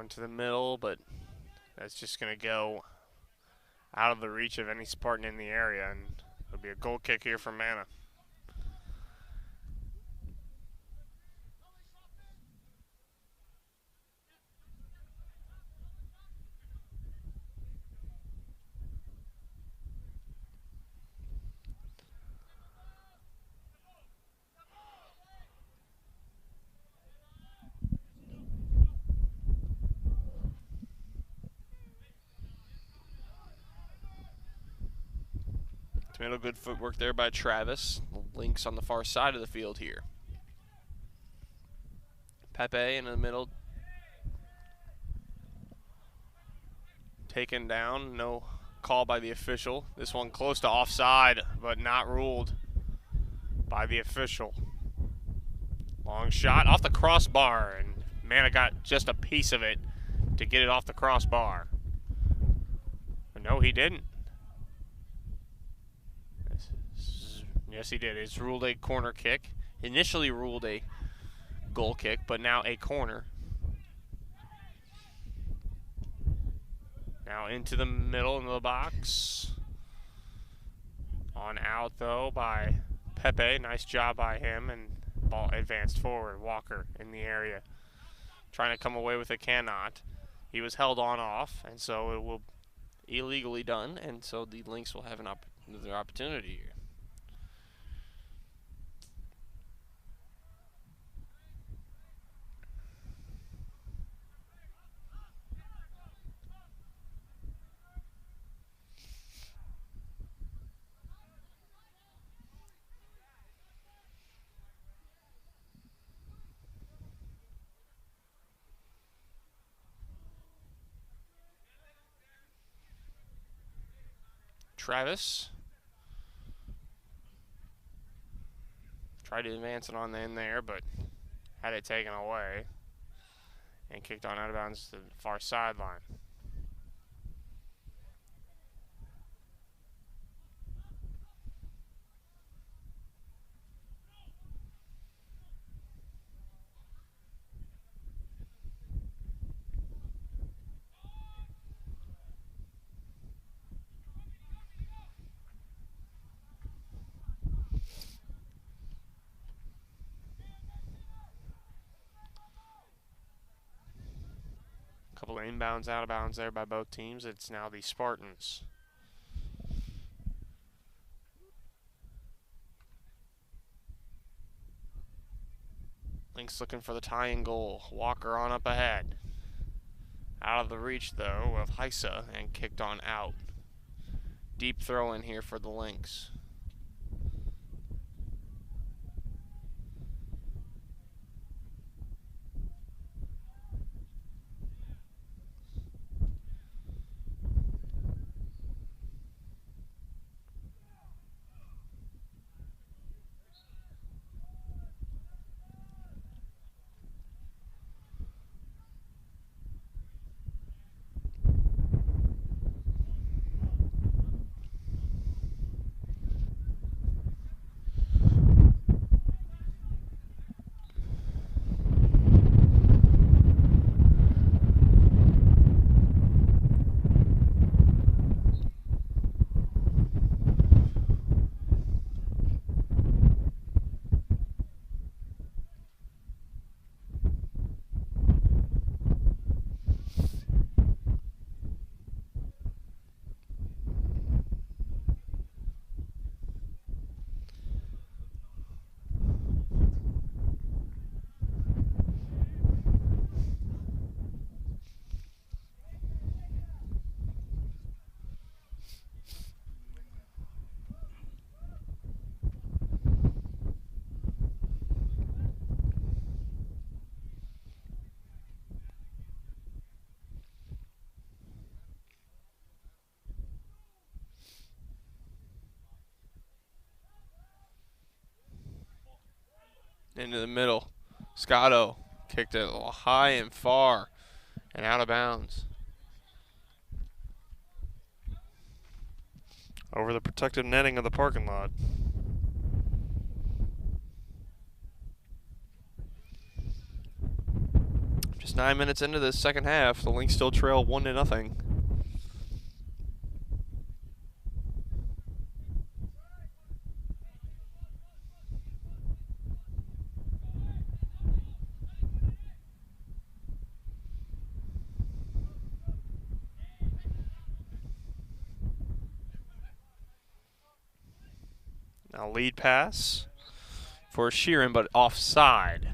into the middle, but that's just going to go out of the reach of any Spartan in the area, and it'll be a goal kick here for Mana. Middle, good footwork there by Travis. Lynx on the far side of the field here. Pepe in the middle. Taken down, no call by the official. This one close to offside, but not ruled by the official. Long shot off the crossbar, and Mana got just a piece of it to get it off the crossbar. But no, he didn't. Yes, he did. It's ruled a corner kick. Initially ruled a goal kick, but now a corner. Now into the middle of the box. On out, though, by Pepe. Nice job by him, and ball advanced forward. Walker in the area. Trying to come away with it, cannot. He was held on off, and so it will illegally done, and so the Lynx will have another opportunity here. Travis tried to advance it on in there, but had it taken away and kicked on out of bounds to the far sideline. Couple of inbounds, out of bounds there by both teams. It's now the Spartans. Lynx looking for the tying goal. Walker on up ahead. Out of the reach, though, of Heisa, and kicked on out. Deep throw in here for the Lynx. Into the middle. Scotto kicked it high and far and out of bounds. Over the protective netting of the parking lot. Just 9 minutes into the second half, the Lynx still trail 1-0. Now lead pass for Sheeran, but offside.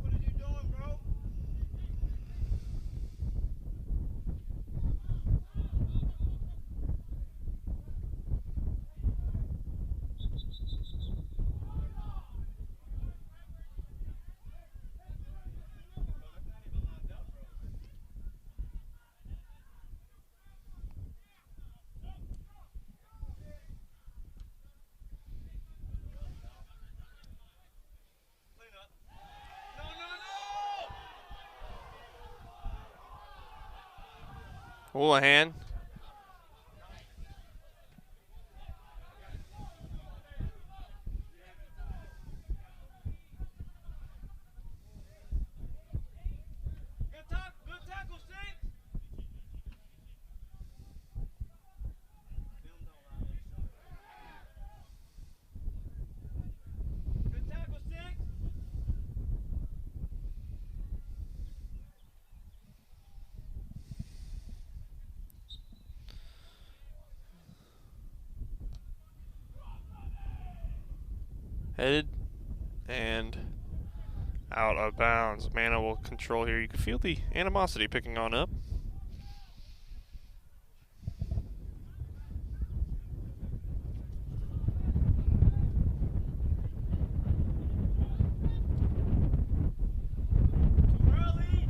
What are you doing, bro? Clean up. No, no, no! Houlihan. Good tackle, Six! Good tackle, Six! Headed and out of bounds. Mana will control here. You can feel the animosity picking on up. Too early!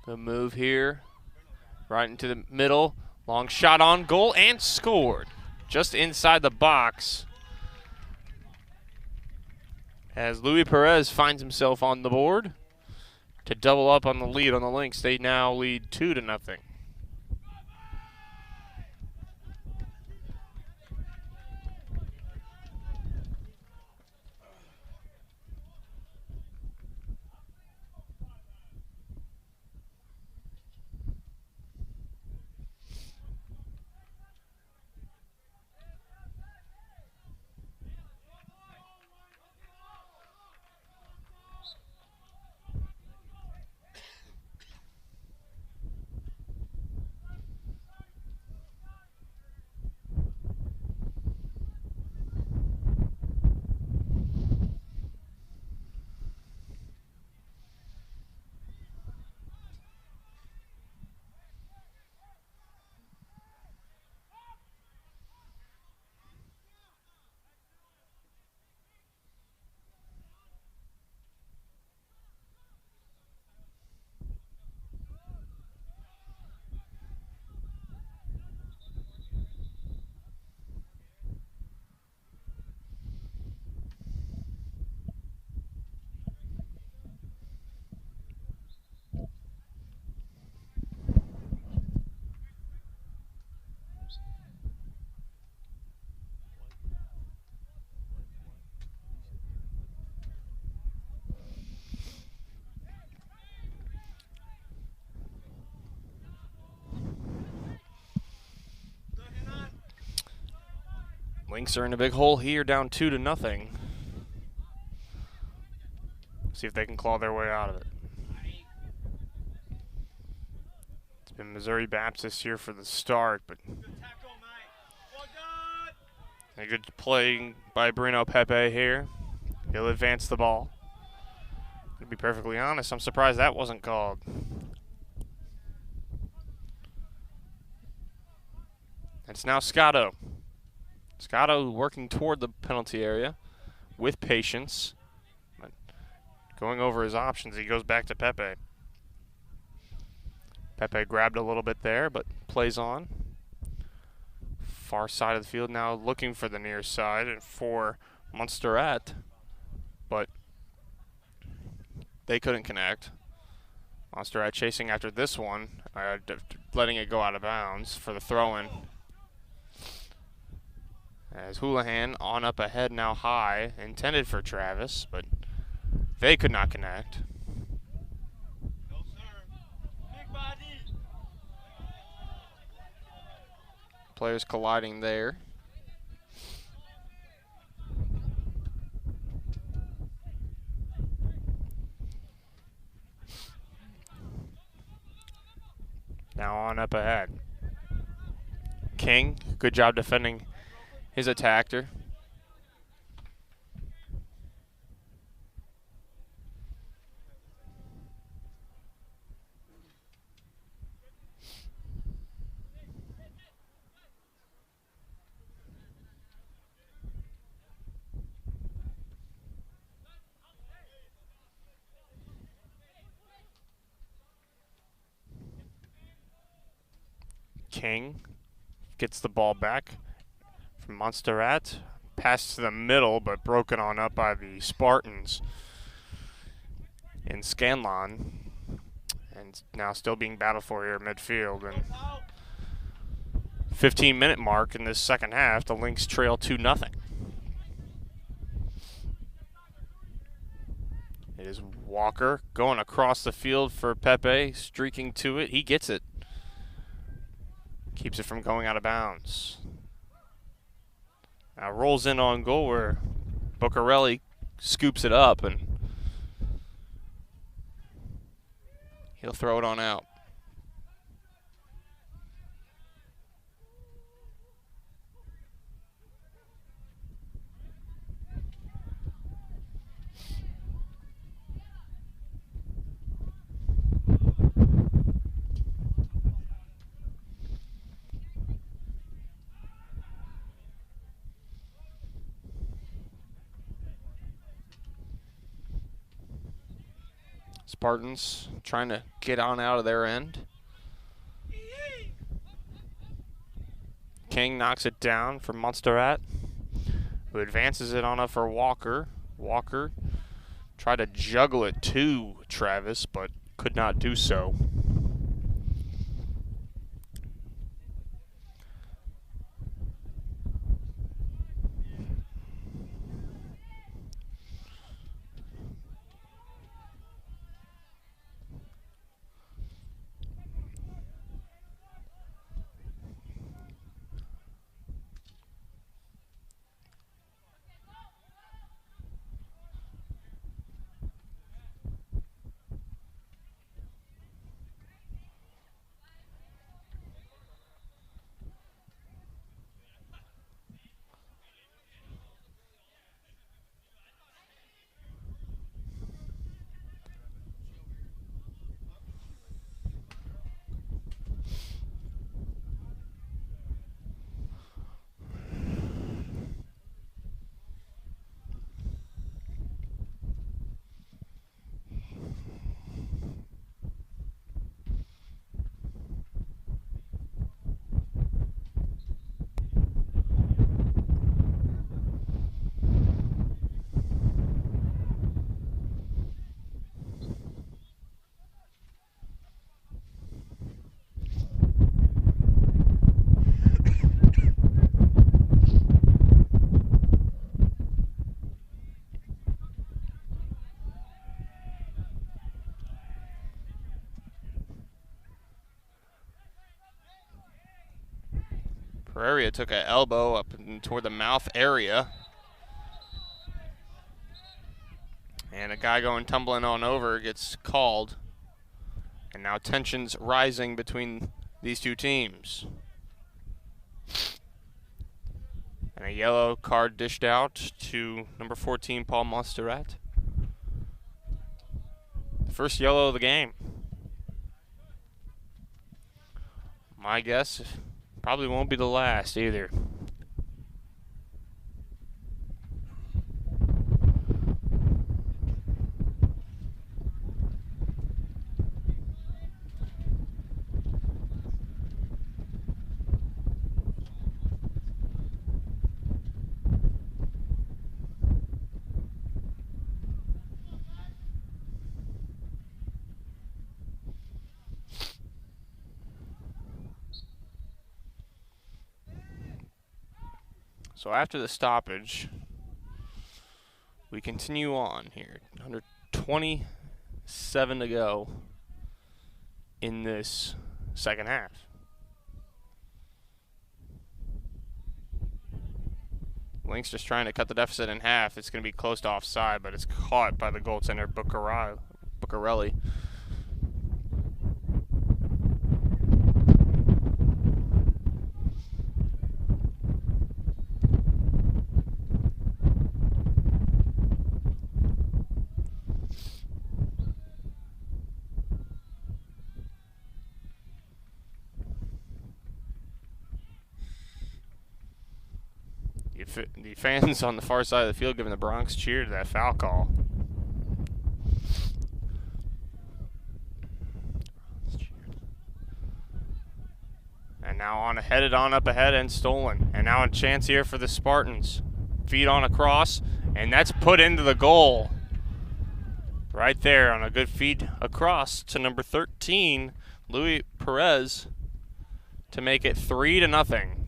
The move here, right into the middle. Long shot on goal and scored. Just inside the box. As Luis Perez finds himself on the board to double up on the lead on the Lynx. They now lead 2-0. Lynx are in a big hole here, down 2-0. See if they can claw their way out of it. It's been Missouri Baptist here for the start, but Good tackle, mate. Well done! a good play by Bruno Pepe here. He'll advance the ball. To be perfectly honest, I'm surprised that wasn't called. It's now Scotto. Scotto working toward the penalty area with patience. But going over his options, he goes back to Pepe. Pepe grabbed a little bit there, but plays on. Far side of the field now looking for the near side and for Monsterette. But they couldn't connect. Monsterrat chasing after this one, letting it go out of bounds for the throw-in. As Houlihan on up ahead now high, intended for Travis, but they could not connect. No, sir. Big body. Players colliding there. Now on up ahead. King, good job defending his attacker. King gets the ball back from Monsterrat. Pass to the middle, but broken on up by the Spartans in Scanlon. And now still being battled for here at midfield. And 15-minute mark in this second half, the Lynx trail 2-0. It is Walker going across the field for Pepe, streaking to it. He gets it. Keeps it from going out of bounds. Now rolls in on goal where Buccarelli scoops it up and he'll throw it on out. Spartans trying to get on out of their end. King knocks it down for Monsterrat, who advances it on up for Walker. Walker tried to juggle it to Travis, but could not do so. Pereira took an elbow up toward the mouth area. And a guy going tumbling on over gets called. And now tensions rising between these two teams. And a yellow card dished out to number 14, Paul Monsterrat. First yellow of the game. My guess, probably won't be the last either. So after the stoppage, we continue on here. Under 27 to go in this second half. Lynx just trying to cut the deficit in half. It's going to be close to offside, but it's caught by the goaltender, Buccarelli. The fans on the far side of the field giving the Bronx cheer to that foul call. And now headed on up ahead and stolen. And now a chance here for the Spartans. Feed on across, and that's put into the goal. Right there on a good feed across to number 13, Louis Perez, to make it 3-0.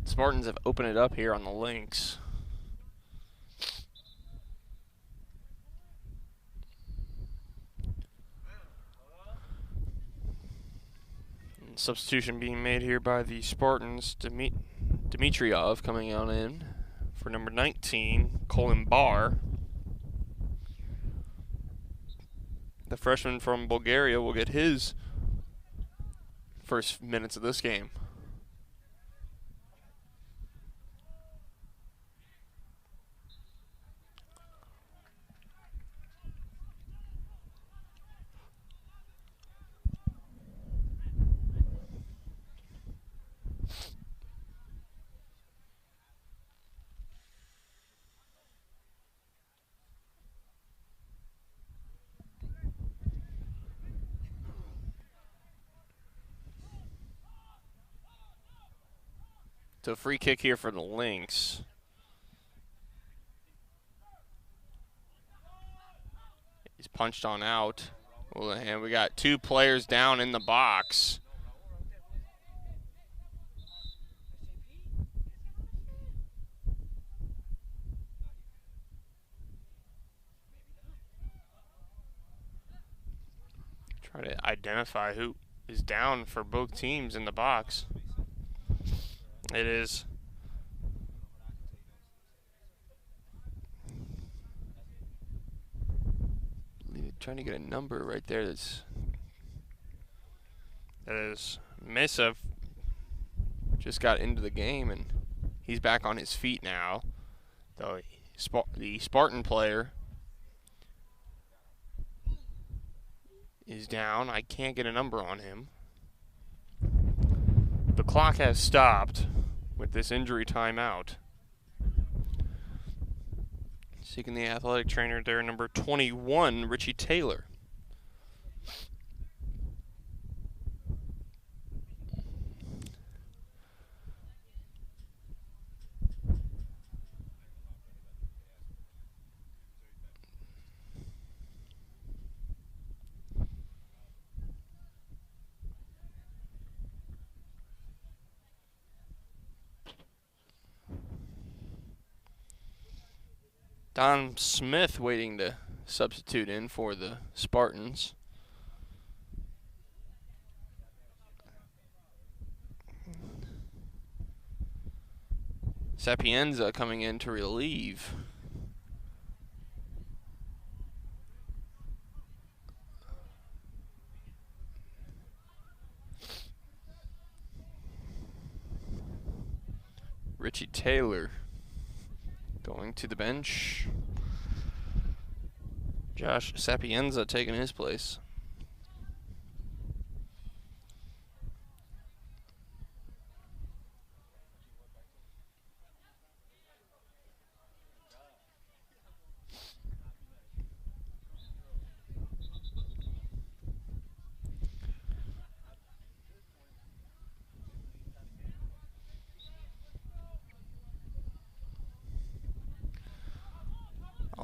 Spartans have opened it up here on the Lynx. And substitution being made here by the Spartans. Dimitriov coming on in for number 19, Colin Barr. The freshman from Bulgaria will get his first minutes of this game. So a free kick here for the Lynx. He's punched on out. And we got two players down in the box. Try to identify who is down for both teams in the box. It is trying to get a number right there. That is Mesa. Just got into the game and he's back on his feet now. The Spartan player is down. I can't get a number on him. The clock has stopped with this injury timeout. Seeking the athletic trainer there, number 21, Richie Taylor. Don Smith waiting to substitute in for the Spartans. Sapienza coming in to relieve. Richie Taylor going to the bench. Josh Sapienza taking his place.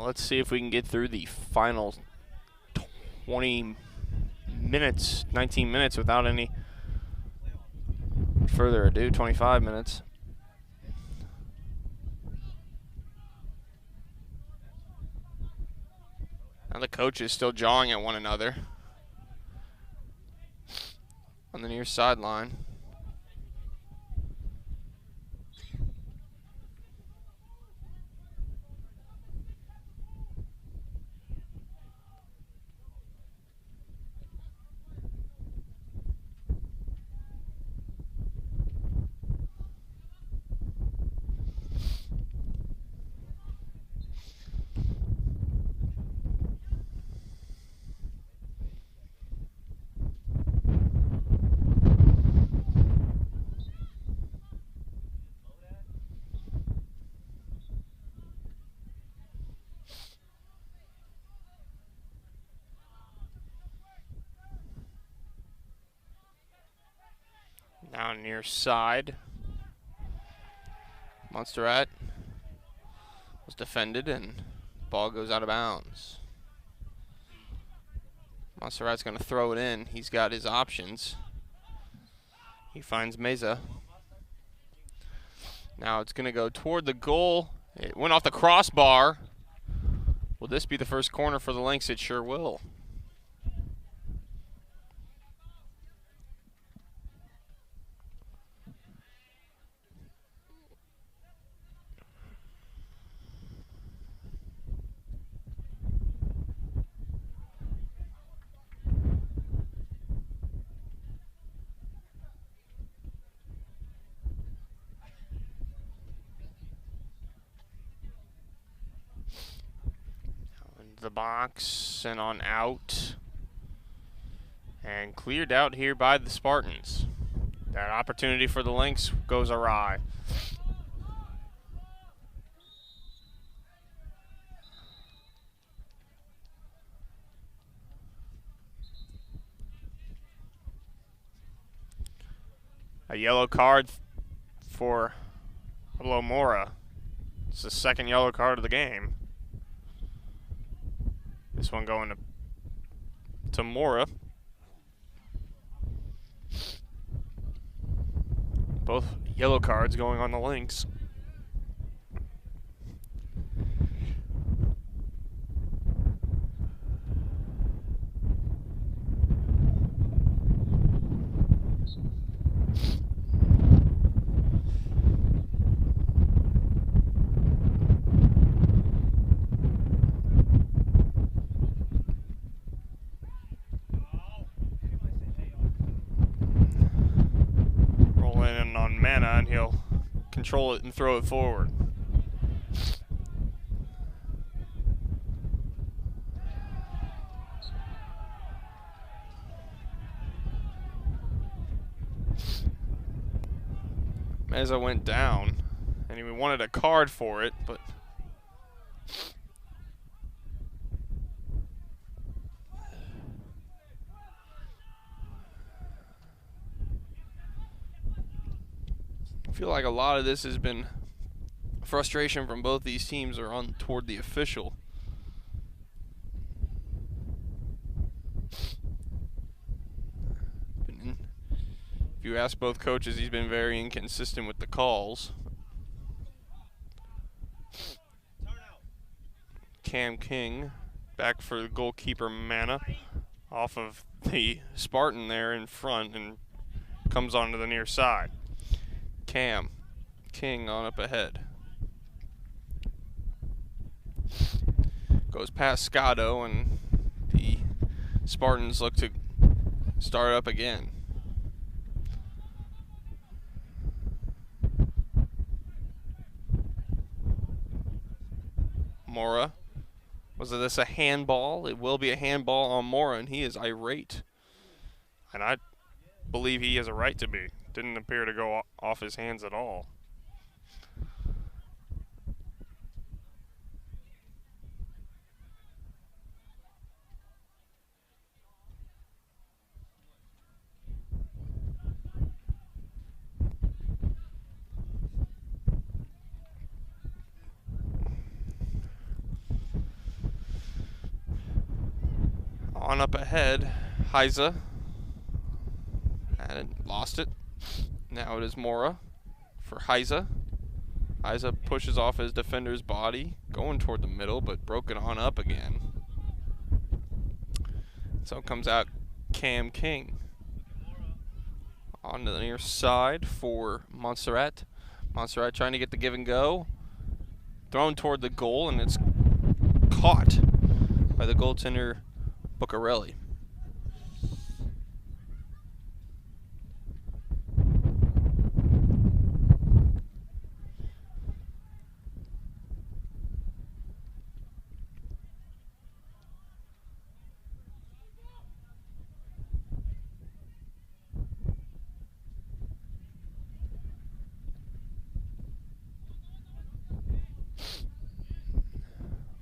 Let's see if we can get through the final 20 minutes, 19 minutes without any further ado. 25 minutes. Now the coaches still jawing at one another on the near sideline. Now near side. Montserrat was defended and ball goes out of bounds. Montserrat's going to throw it in. He's got his options. He finds Meza. Now it's going to go toward the goal. It went off the crossbar. Will this be the first corner for the Lynx? It sure will. The box and on out and cleared out here by the Spartans. That opportunity for the Lynx goes awry. A yellow card for Lomora. It's the second yellow card of the game. This one going to Mora. Both yellow cards going on the Lynx. And he'll control it and throw it forward. Meza went down and he wanted a card for it, but I feel like a lot of this has been frustration from both these teams are on toward the official. If you ask both coaches, he's been very inconsistent with the calls. Cam King back for the goalkeeper Mana off of the Spartan there in front and comes onto the near side. Cam King on up ahead. Goes past Scotto and the Spartans look to start up again. Mora. Was this a handball? It will be a handball on Mora, and he is irate. And I believe he has a right to be. Didn't appear to go off his hands at all. On up ahead, Heiza. And lost it. Now it is Mora for Heiza. Heiza pushes off his defender's body, going toward the middle, but broken on up again. So comes out Cam King. On to the near side for Montserrat. Montserrat trying to get the give and go. Thrown toward the goal, and it's caught by the goaltender Buccarelli.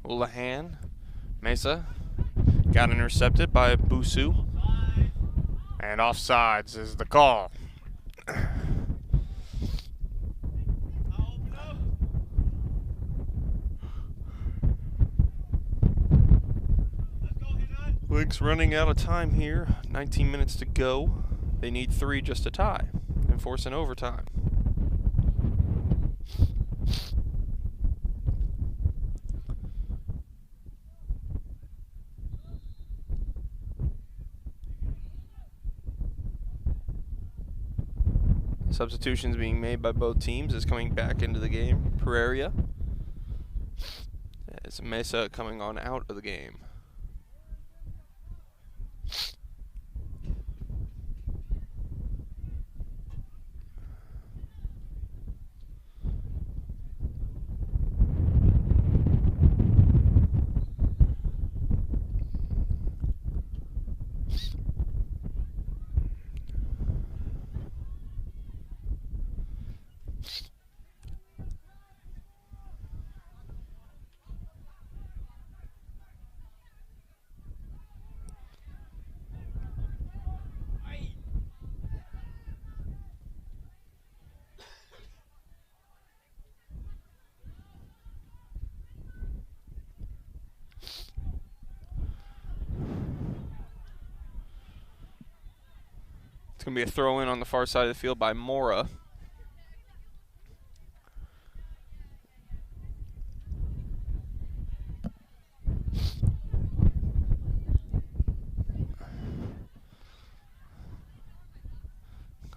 Houlihan, Mesa, got intercepted by Busu. And offsides is the call. Lynx running out of time here. 19 minutes to go. They need 3 just to tie and force an overtime. Substitutions being made by both teams is coming back into the game. Pereira. It's Mesa coming on out of the game. It's going to be a throw in on the far side of the field by Mora.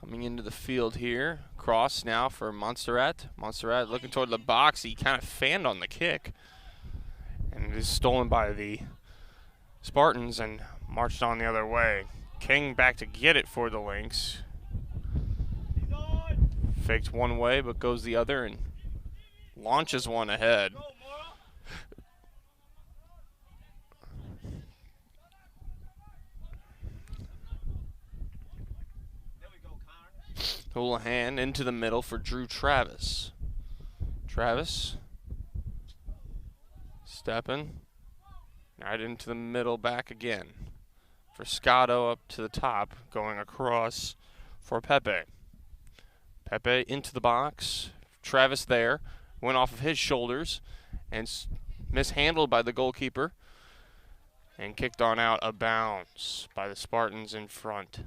Coming into the field here. Cross now for Montserrat. Montserrat looking toward the box. He kind of fanned on the kick. And it is stolen by the Spartans and marched on the other way. King back to get it for the Lynx. Fakes one way but goes the other and launches one ahead. Houlihan into the middle for Drew Travis. Travis stepping right into the middle, back again for Scotto, up to the top, going across for Pepe. Pepe into the box. Travis there, went off of his shoulders and mishandled by the goalkeeper and kicked on out of bounds by the Spartans in front.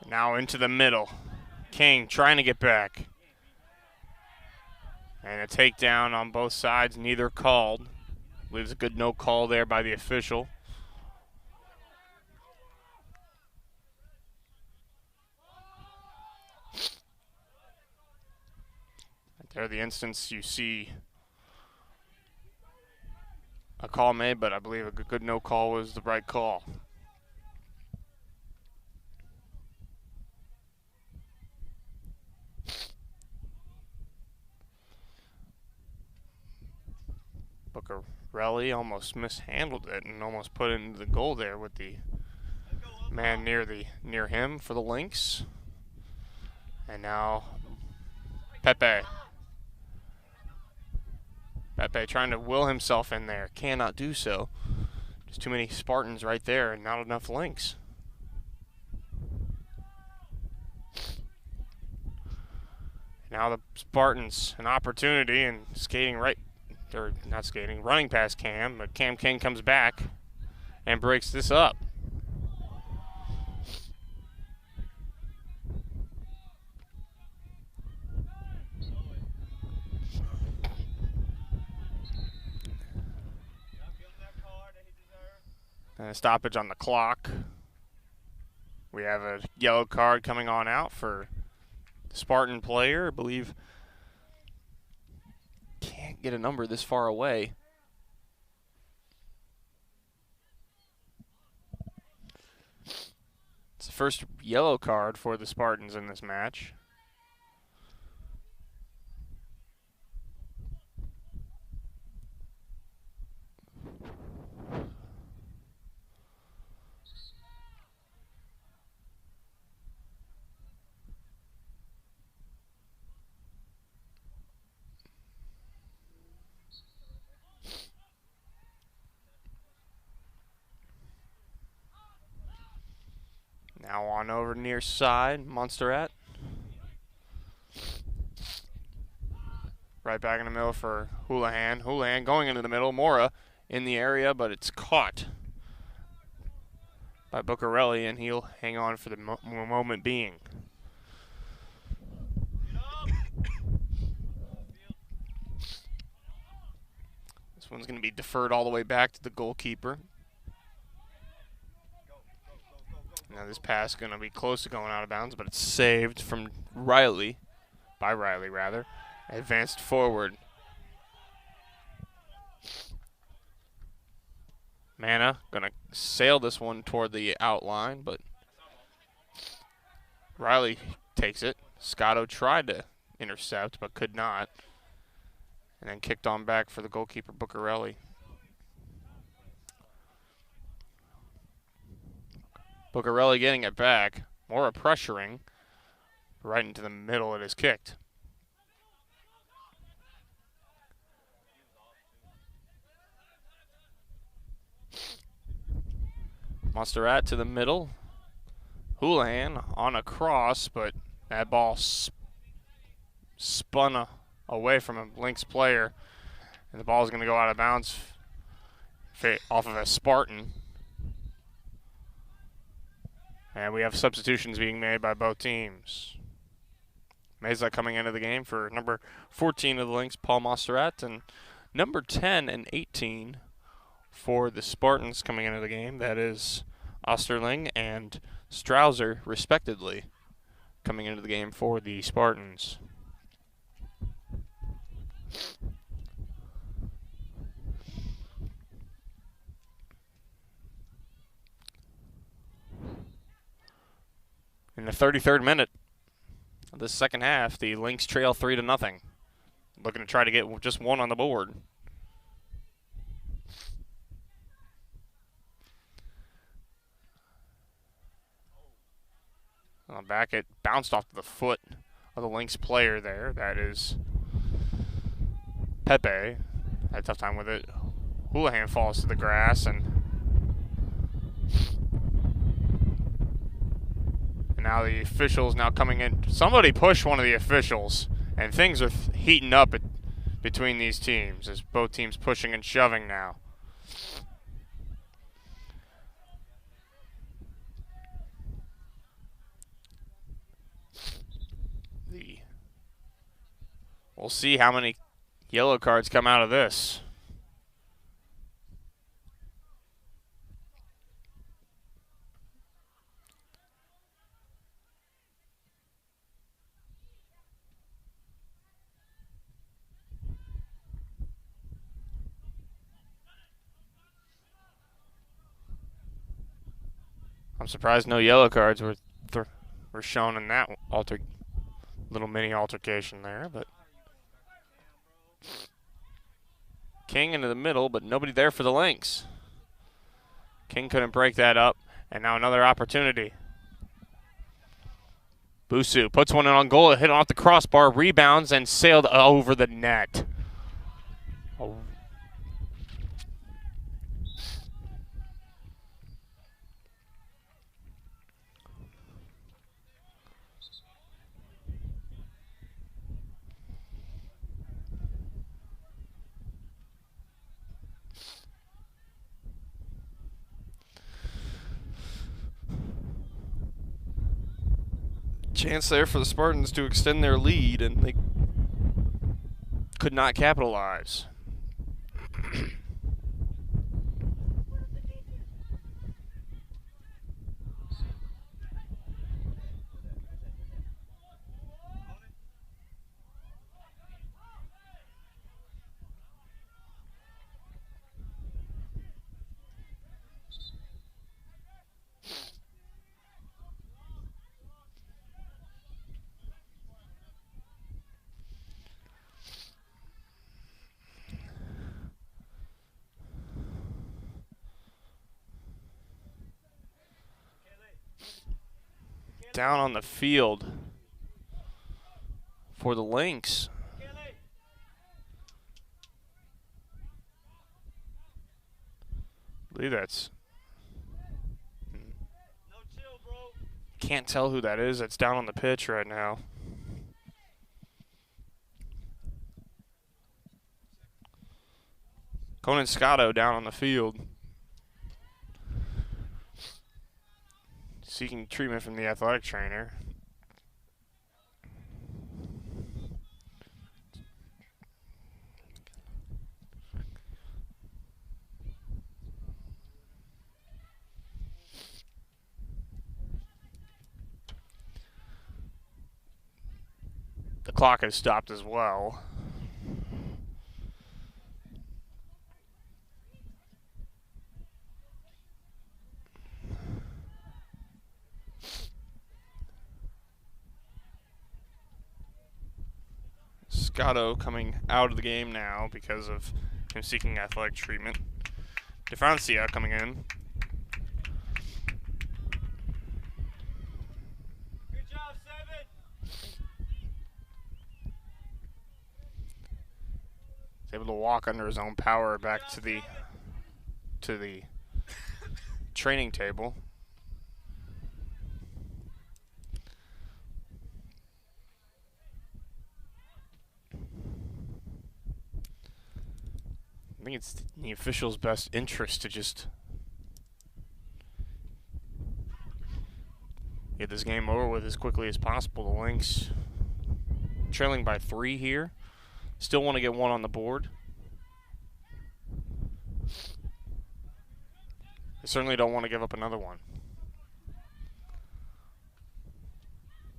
Now into the middle. King trying to get back. And a takedown on both sides, neither called. I believe it's a good no call there by the official. There, the instance you see a call made, but I believe a good no call was the right call. Buccarelli almost mishandled it and almost put it into the goal there with the man near him for the Lynx. And now Pepe trying to will himself in there. Cannot do so. There's too many Spartans right there and not enough Lynx. Now the Spartans an opportunity and skating right, or not skating, running past Cam, but Cam King comes back and breaks this up. And a stoppage on the clock. We have a yellow card coming on out for the Spartan player. I believe can't get a number this far away. It's the first yellow card for the Spartans in this match. Now on over near side, Montserrat. Right back in the middle for Houlihan. Houlihan going into the middle. Mora in the area, but it's caught by Buccarelli, and he'll hang on for the moment being. This one's going to be deferred all the way back to the goalkeeper. Now this pass is going to be close to going out of bounds, but it's saved from Riley, by Riley rather. Advanced forward. Mana going to sail this one toward the outline, but Riley takes it. Scotto tried to intercept, but could not. And then kicked on back for the goalkeeper, Buccarelli. Buccarelli getting it back. Mora pressuring. Right into the middle it is kicked. Montserrat to the middle. Houlihan on a cross, but that ball spun away from a Lynx player. And the ball is going to go out of bounds off of a Spartan. And we have substitutions being made by both teams. Meza coming into the game for number 14 of the Lynx, Paul Montserrat, and number 10 and 18 for the Spartans coming into the game. That is Osterling and Strouser, respectively, coming into the game for the Spartans. In the 33rd minute of the second half, the Lynx trail 3-0. Looking to try to get just one on the board. Back, it bounced off the foot of the Lynx player there. That is Pepe. Had a tough time with it. Houlihan falls to the grass, and now the officials now coming in. Somebody push one of the officials, and things are heating up between these teams as both teams pushing and shoving now. We'll see how many yellow cards come out of this. I'm surprised no yellow cards were shown in that little mini altercation there, but King into the middle, but nobody there for the Lynx. King couldn't break that up, and now another opportunity. Busu puts one in on goal, hit off the crossbar, rebounds, and sailed over the net. Oh. Chance there for the Spartans to extend their lead, and they could not capitalize. Down on the field for the Lynx. I believe that's... No chill, bro. Can't tell who that is. That's down on the pitch right now. Conan Scotto down on the field, seeking treatment from the athletic trainer. The clock has stopped as well. Scotto coming out of the game now because of him seeking athletic treatment. DeFrancia coming in. Good job, 7. He's able to walk under his own power back to the training table. I think it's in the official's best interest to just get this game over with as quickly as possible. The Lynx trailing by 3 here. Still want to get one on the board. They certainly don't want to give up another one.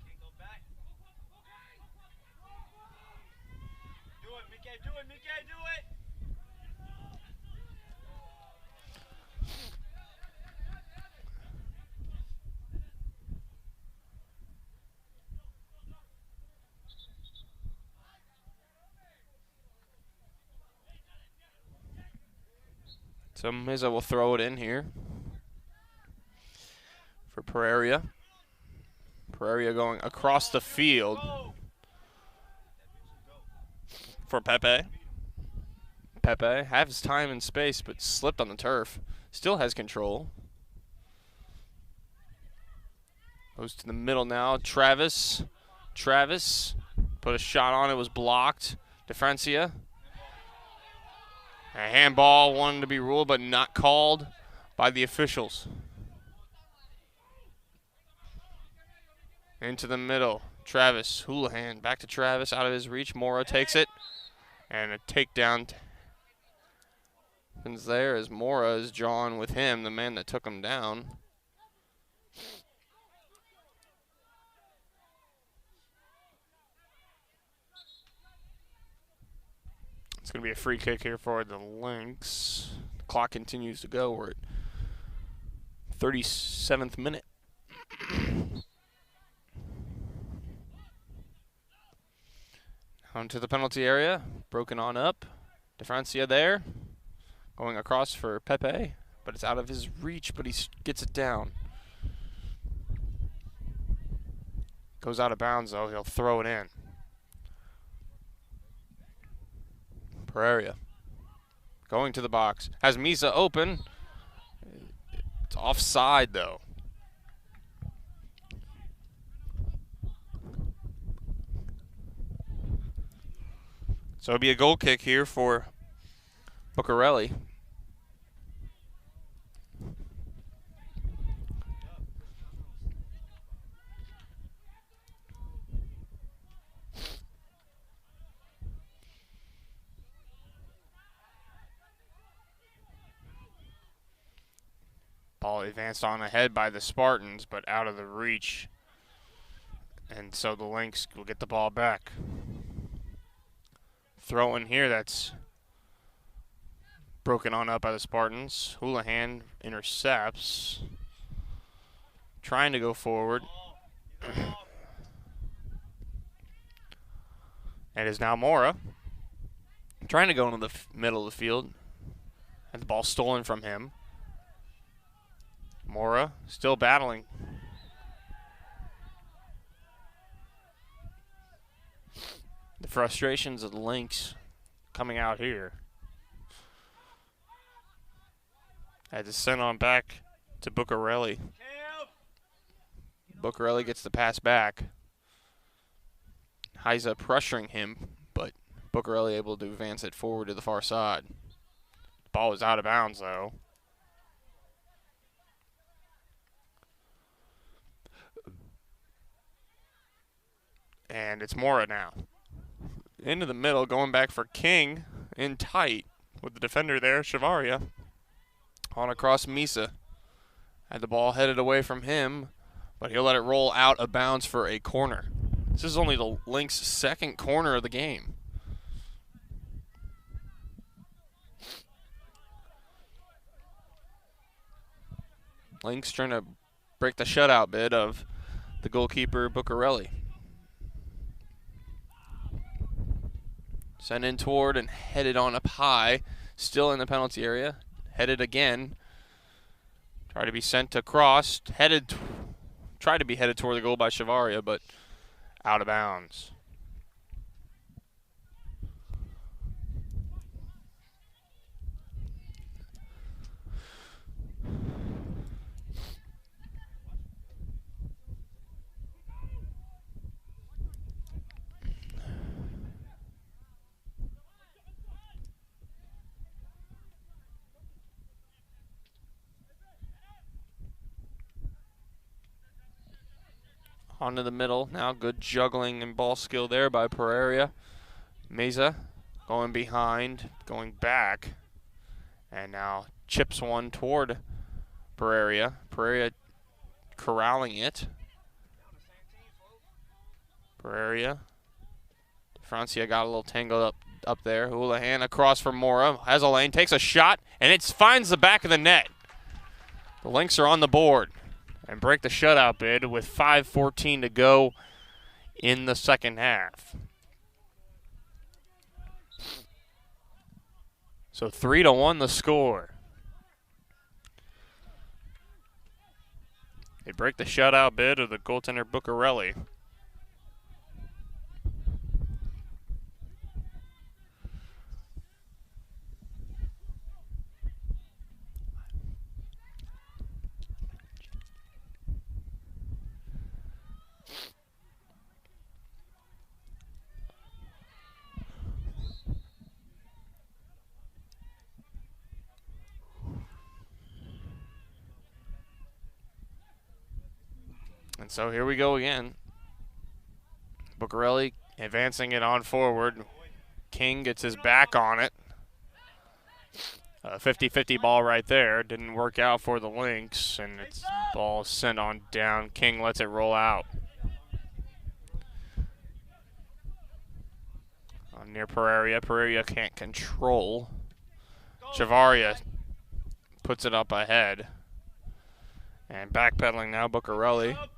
Can't go back. Do it, Mickey, do it, Mickey, do it. So Meza will throw it in here for Pereira. Pereira going across the field for Pepe. Pepe has time and space, but slipped on the turf. Still has control. Goes to the middle now. Travis put a shot on it, was blocked. DeFrancia. A handball wanted to be ruled, but not called by the officials. Into the middle. Travis, Houlihan, back to Travis, out of his reach. Mora takes it, and a takedown happens there as Mora is drawn with him, the man that took him down. It's going to be a free kick here for the Lynx. The clock continues to go. We're at 37th minute. Onto the penalty area. Broken on up. DeFrancia there. Going across for Pepe. But it's out of his reach, but he gets it down. Goes out of bounds, though. He'll throw it in. Pereira. Going to the box. Has Misa open. It's offside, though. So it'll be a goal kick here for Buccarelli. Ball advanced on ahead by the Spartans, but out of the reach. And so the Lynx will get the ball back. Throw in here that's broken on up by the Spartans. Houlihan intercepts. Trying to go forward. And is now Mora. Trying to go into the middle of the field. And the ball stolen from him. Mora still battling. The frustrations of the Lynx coming out here. Had to send on back to Buccarelli. Buccarelli gets the pass back. Heiza pressuring him, but Buccarelli able to advance it forward to the far side. The ball is out of bounds, though. And it's Mora now. Into the middle, going back for King in tight with the defender there, Chavaria. On across Misa. Had the ball headed away from him, but he'll let it roll out of bounds for a corner. This is only the Lynx' second corner of the game. Lynx trying to break the shutout bid of the goalkeeper, Buccarelli. Sent in toward and headed on up high. Still in the penalty area. Headed again. Try to be sent across. Tried to be headed toward the goal by Chavaria, but out of bounds. Onto the middle. Now good juggling and ball skill there by Pereira. Meza going behind, going back. And now chips one toward Pereira. Pereira corralling it. Pereira. Francia got a little tangled up there. Houlihan across for Mora. Has a lane, takes a shot, and it finds the back of the net. The Lynx are on the board and break the shutout bid with 5:14 to go in the second half. So 3-1 the score. They break the shutout bid of the goaltender Buccarelli. And so here we go again. Buccarelli advancing it on forward. King gets his back on it. A 50-50 ball right there. Didn't work out for the Lynx, and it's ball sent on down. King lets it roll out. Near Pereira. Pereira can't control. Chavaria puts it up ahead. And backpedaling now, Buccarelli. Up.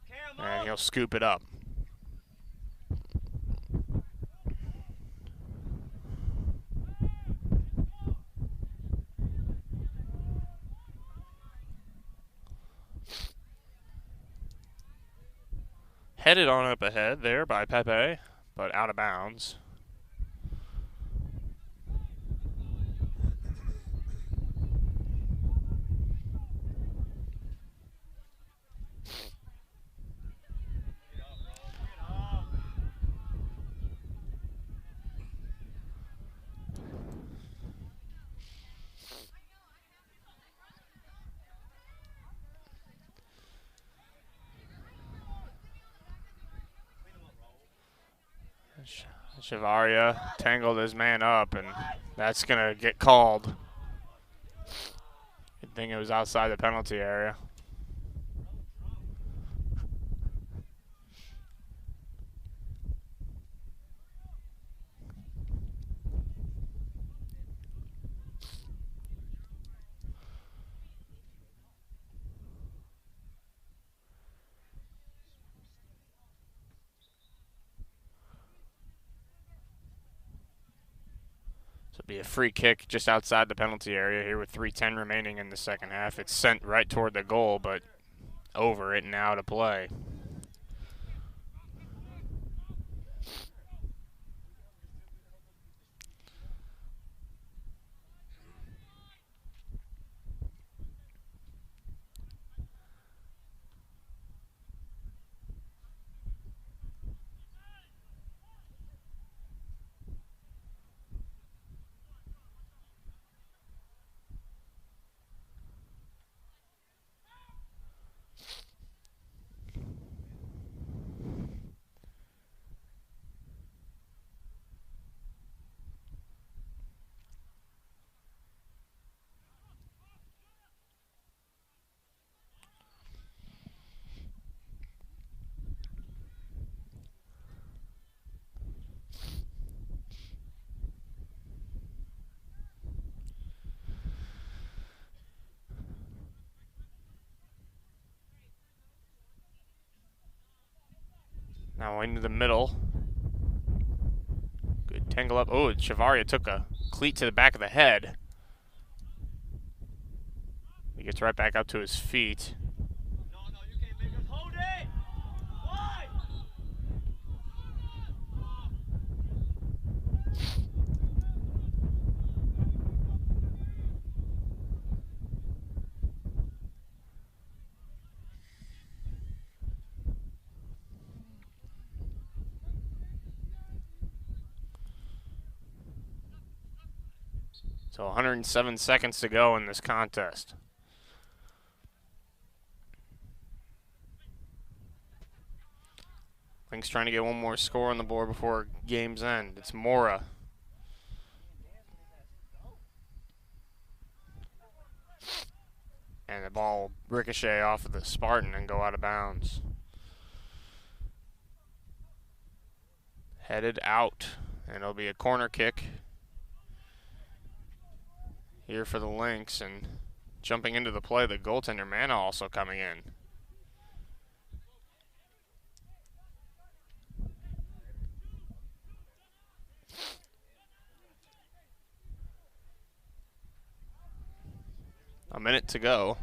Cam And up. he'll scoop it up. Headed on up ahead there by Pepe, but out of bounds. Chavaria tangled his man up, and that's going to get called. Good thing it was outside the penalty area. So it'll be a free kick just outside the penalty area here with 3:10 remaining in the second half. It's sent right toward the goal, but over it and out of play. Now into the middle. Good tangle up. Oh, Chavaria took a cleat to the back of the head. He gets right back up to his feet. No, you can't make us hold it. Why? So 107 seconds to go in this contest. Lynx trying to get one more score on the board before game's end. It's Mora. And the ball will ricochet off of the Spartan and go out of bounds. Headed out. And it'll be a corner kick here for the Lynx. And jumping into the play, the goaltender Mana also coming in. A minute to go.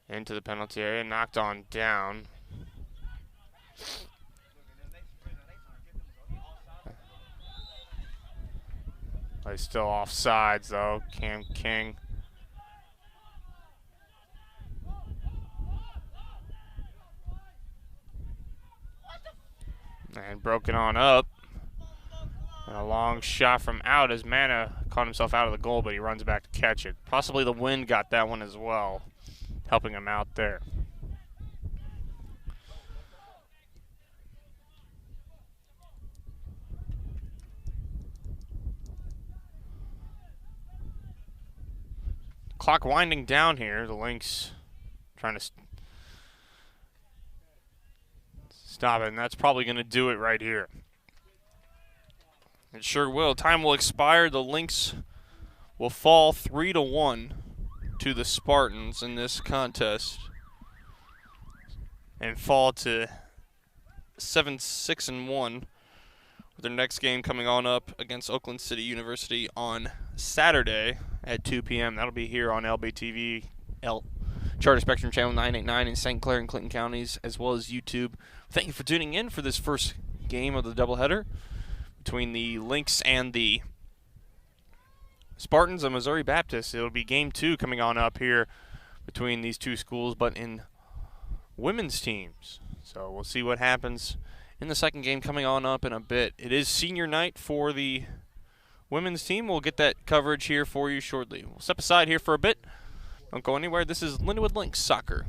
Into the penalty area, knocked on down. He's still off sides though, Cam King. And broken on up. And a long shot from out as Mana caught himself out of the goal, but he runs back to catch it. Possibly the wind got that one as well, helping him out there. Clock winding down here. The Lynx trying to stop it, and that's probably going to do it right here. It sure will. Time will expire. The Lynx will fall 3-1. to the Spartans in this contest and fall to 7-6-1 with their next game coming on up against Oakland City University on Saturday at 2 p.m. That'll be here on LBTV, Charter Spectrum Channel 989 in St. Clair and Clinton counties, as well as YouTube. Thank you for tuning in for this first game of the doubleheader between the Lynx and the Spartans of Missouri Baptist. It'll be game 2 coming on up here between these two schools, but in women's teams. So we'll see what happens in the second game coming on up in a bit. It is senior night for the women's team. We'll get that coverage here for you shortly. We'll step aside here for a bit. Don't go anywhere. This is Lindenwood Lynx Soccer.